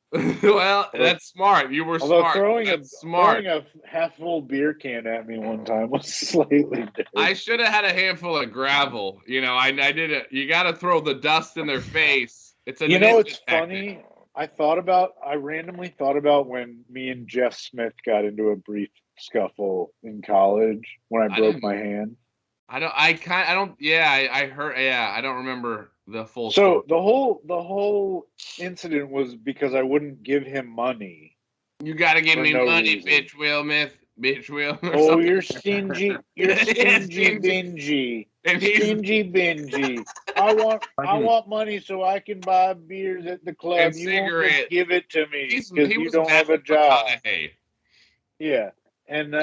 Well, that's smart. You were smart. Throwing a half-full beer can at me one time was slightly dirty. I should have had a handful of gravel. You know, I did it. You got to throw the dust in their face. It's a. You know, it's funny. I randomly thought about when me and Jeff Smith got into a brief scuffle in college when I broke my hand. I heard. Yeah, I don't remember the full. So story. the whole incident was because I wouldn't give him money. You got to give me money, bitch, Wilmith. Bitch, Will. Oh, you're stingy. You're stingy, bingy. Stingy, bingy. I want money so I can buy beers at the club. And you won't just give it to me because you don't have a job. Yeah. And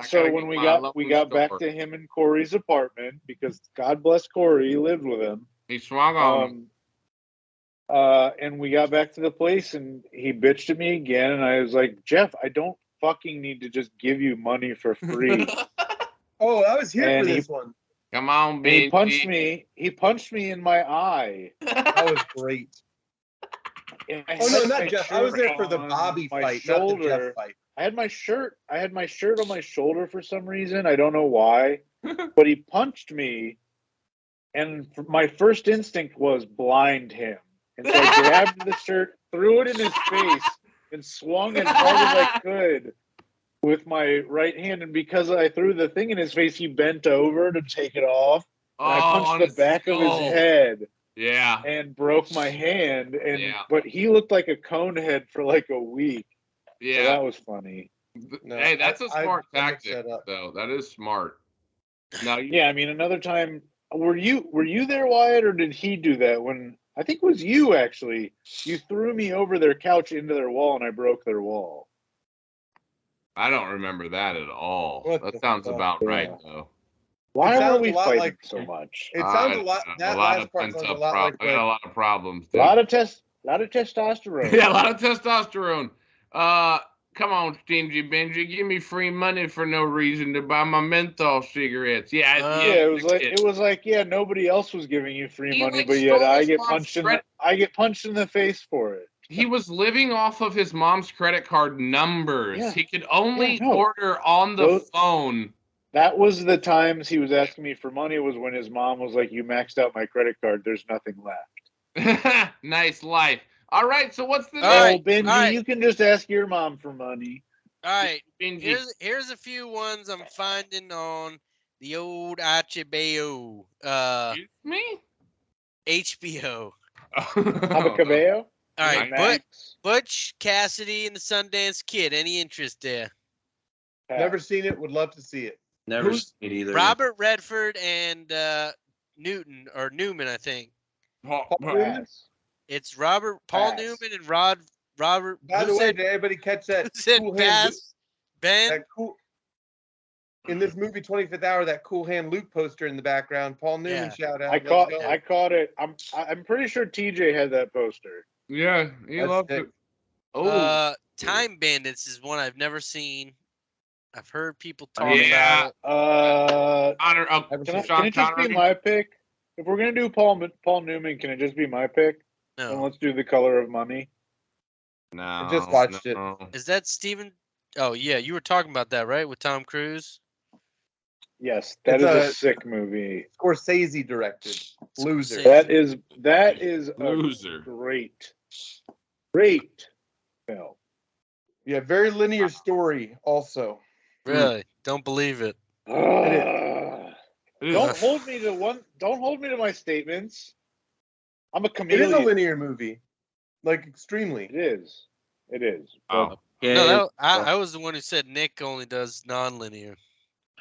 so when we got back to him and Corey's apartment, because God bless Corey, he lived with him. He swung on. And we got back to the place, and he bitched at me again, and I was like, Jeff, I don't fucking need to just give you money for free. Oh, I was here for this one. Come on, baby. He punched me in my eye. That was great. Oh no, not Jeff. I was there for the Bobby fight, not the Jeff fight. I had my shirt on my shoulder for some reason. I don't know why. But he punched me, and my first instinct was blind him. And so I grabbed the shirt, threw it in his face, and swung as hard as I could with my right hand. And because I threw the thing in his face, he bent over to take it off. And I punched the back of his head. Yeah. And broke my hand. But he looked like a cone head for like a week. Yeah. So that was funny. No, hey, that's a smart tactic, though. That is smart. Now, yeah, I mean, another time, were you there, Wyatt, or did he do that when? I think it was you, actually. You threw me over their couch into their wall, and I broke their wall. I don't remember that at all. That sounds about right, though. Why were we fighting so much? It sounds a lot. That last part sounds a lot like. I got a lot of problems. Dude. A lot of testosterone. Yeah, a lot of testosterone. Come on, Stingy Benji, give me free money for no reason to buy my menthol cigarettes. Yeah, it was like nobody else was giving you free money, but yet I get punched in the face for it. He was living off of his mom's credit card numbers. Yeah. He could only order on the phone. That was the times he was asking me for money, was when his mom was like, "You maxed out my credit card. There's nothing left." Nice life. All right, so what's the Benji, you can just ask your mom for money. All right, here's a few ones I'm finding on the old HBO. Excuse me? HBO. Abacabeo? All right, Butch Cassidy and the Sundance Kid. Any interest there? Never seen it. Would love to see it. Never Who's- seen it either. Robert Redford and Newman, I think. Paul Newman? Pass. It's Paul Pass. Newman and Robert. By who the way, said, did anybody catch that who said cool hand Luke? pass? Ben? That cool in this movie 25th Hour, that cool hand Luke poster in the background. Paul Newman Yeah. shout out. I Let's go. caught it. I'm pretty sure TJ had that poster. Yeah, he That's loved sick. it. Oh, Time Bandits is one I've never seen. I've heard people talk Yeah. about it. Connor, Can Sean it just Connery. be my pick? If we're gonna do Paul Newman, can it just be my pick? And No. let's do The Color of Money. No, I just watched it. Is that Steven? Oh, yeah. You were talking about that, right? With Tom Cruise? Yes, that It's is a a- sick movie. Scorsese directed. Loser. Scorsese. That is a Loser. great film. Yeah, very linear story also. Really? Don't believe it. Don't hold me to my statements. I'm a It chameleon. is a linear movie. Like extremely. It is. It is. Oh. No, I was the one who said Nick only does non-linear.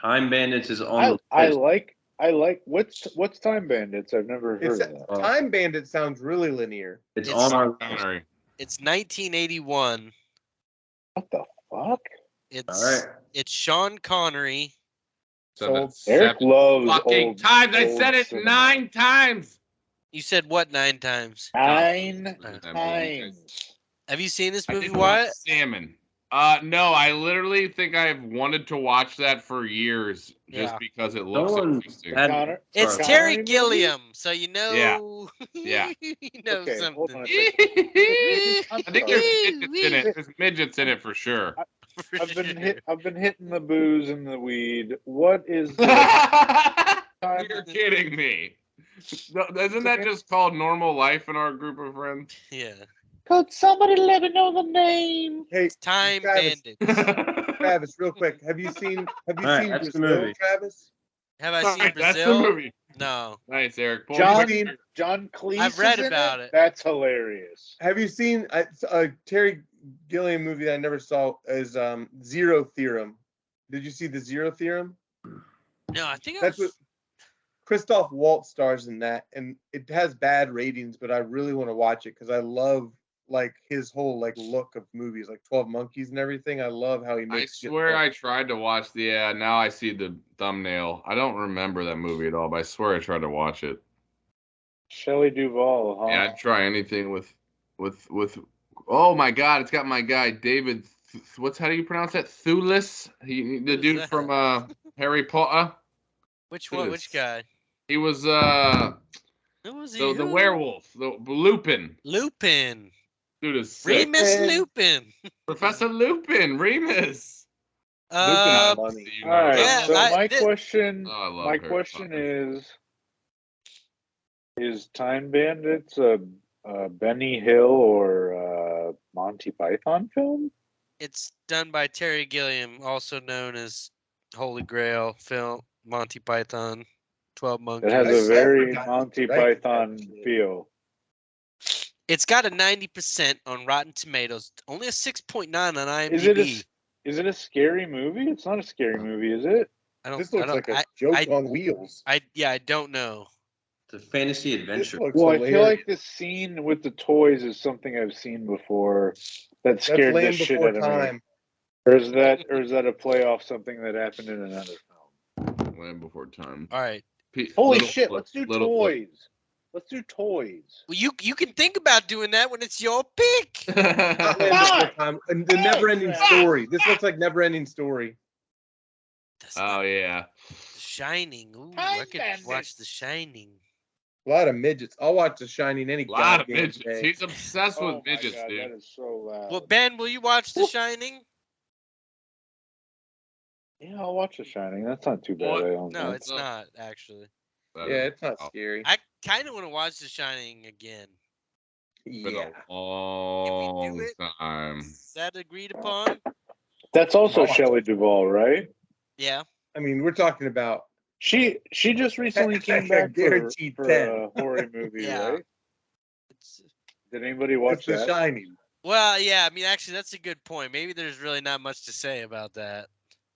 Time Bandits is on I the list. like what's Time Bandits? I've never heard It's of that. Time Bandit sounds really linear. It's It's- on our list. Connery. It's 1981. What the fuck? It's All right. it's Sean Connery. Sold. Eric loves fucking old times. I old said it cinema. 9 times. You said what 9 times? 9 That movie, times. Have you seen this I movie, didn't watch Wyatt? Salmon. No, I literally think I've wanted to watch that for years just Yeah. because it looks Someone interesting. had- Connor, It's Sorry. Terry Connery movie? Gilliam, so you know. Yeah. you know Okay, hold something. on a I I'm think sorry. there's midgets in it. There's midgets in it for sure. For I've been sure. I've been hitting the booze and the weed. What is the time? You're kidding me. No, isn't that just called normal life in our group of friends? Yeah. Could somebody let me know the name? Hey, Time Travis, Bandits. Travis, real quick. Have you seen All right, that's the Brazil, movie. Travis? Have I All seen right, that's the Brazil? movie. No. Nice, Eric. Pull John the trigger. John Cleese. I've read is in about it. That's hilarious. Have you seen a Terry Gilliam movie that I never saw is Zero Theorem? Did you see the Zero Theorem? No, I think That's what Christoph Waltz stars in that, and it has bad ratings, but I really want to watch it because I love like his whole like look of movies, like 12 Monkeys and everything. I love how he I makes. shit swear look. I tried to watch the. Yeah, now I see the thumbnail. I don't remember that movie at all, but I swear I tried to watch it. Shelley Duvall, huh? Yeah, I'd try anything with. Oh my God! It's got my guy David. How do you pronounce that? Thulis. The Who's dude that? from Harry Potter. Which one? Which guy? He was Who was he? the Who? werewolf, the Lupin. Lupin. Dude is sick. Remus Lupin. Lupin. Professor Lupin, Remus. Uh, Money. You All know right. Yeah, so my this- question, Oh, I love my Harry question Potter. is Time Bandits a Benny Hill or Monty Python film? it's done by Terry Gilliam, also known as Holy Grail film, Monty Python, 12 Monkeys. It has Nice a very advertising, Monty right? Python feel. It's got a 90% on Rotten Tomatoes, only a 6.9 on IMDb. Is it a scary movie? It's not a scary movie, is it? I don't. This I looks don't. like a joke I- on wheels. I don't know. It's a fantasy This adventure. looks Well, I hilarious. feel like the scene with the toys is something I've seen before that That's scared the Land shit Before out of me. Time. Or is that a play off something that happened in another film? Land Before Time. All right. Holy Little shit, flip, let's do little flip. toys. Let's do toys. Well, you can think about doing that when it's your pick. Not Land Before Time. And the never-ending story. This looks like never-ending story. That's Oh not yeah. The Shining. Ooh, Time I could watch Bandits. The Shining. A lot of midgets. I'll watch The Shining any A lot of goddamn midgets. day. He's obsessed Oh with my midgets, God, dude. that is so loud. Well, Ben, will you watch The Shining? Yeah, I'll watch The Shining. That's not too bad. What? I don't No, think. it's not actually. That Yeah, is- it's not oh, scary. I kind of want to watch The Shining again. been Yeah. a long it- time. Is that agreed upon? That's also Oh. Shelley Duvall, right? Yeah. I mean, we're talking about She just recently came back for Guaranteed a 10. horror movie, Yeah. right? It's, Did anybody watch it's The that? Shining. well, yeah. I mean, actually, that's a good point. Maybe there's really not much to say about that.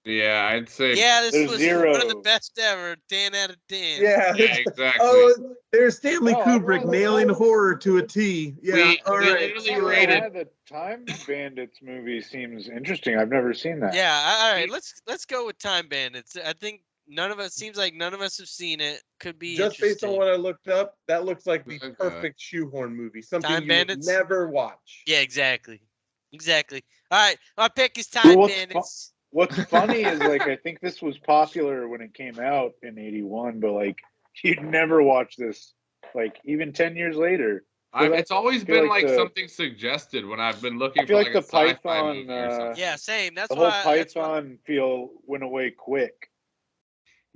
Yeah, I'd say. Yeah, this There's was zero. one of the best ever. 10 out of 10. Yeah. Yeah, exactly. Oh, there's Stanley No, Kubrick nailing horror to a T. Yeah. We all right. literally rated. The Time Bandits movie seems interesting. I've never seen that. Yeah, all right. Let's go with Time Bandits. I think seems like none of us have seen it. Could be Just based on what I looked up, that looks like the Okay. perfect Shoehorn movie. Something Time you Bandits? would never watch. Yeah, exactly. All right, my pick is Well, Time what's Bandits. What's funny is like I think this was popular when it came out in '81, but like you'd never watch this like even 10 years later. It's always been like the- something suggested when I've been looking I feel for like like a the sci-fi Python, movie or something. Yeah, same. That's the whole why. Python feel went away quick.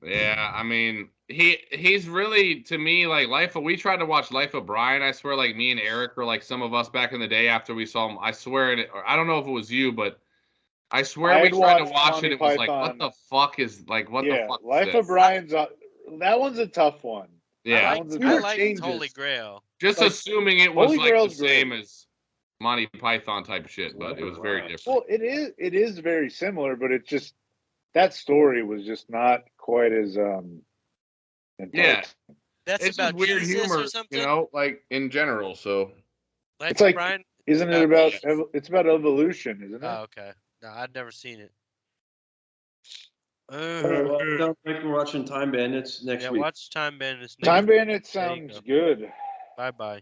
Yeah, I mean, he's really to me like we tried to watch Life of Brian. I swear, like me and Eric or like some of us back in the day after we saw him. I swear, I don't know if it was you, but I swear we tried to watch Monty it. It was like, Python. what the fuck is like, what the fuck? Is Life this? of Brian's that one's a tough one. Yeah, I like Holy Grail. just like, assuming it was Holy like Grail's the same great. as Monty Python type shit, but it was very different. Well, it is very similar, but it's just that story was just not quite as Yeah, That's it's about just weird Jesus humor, or something. you know, like in general. So Life It's of like- Brian. Isn't it about it's about evolution, isn't it? Oh, okay. No, I've never seen it. All right, well, don't think we're watching Time Bandits next Yeah, week. watch Time Bandits. Time Bandits There you sounds go. good. Bye bye.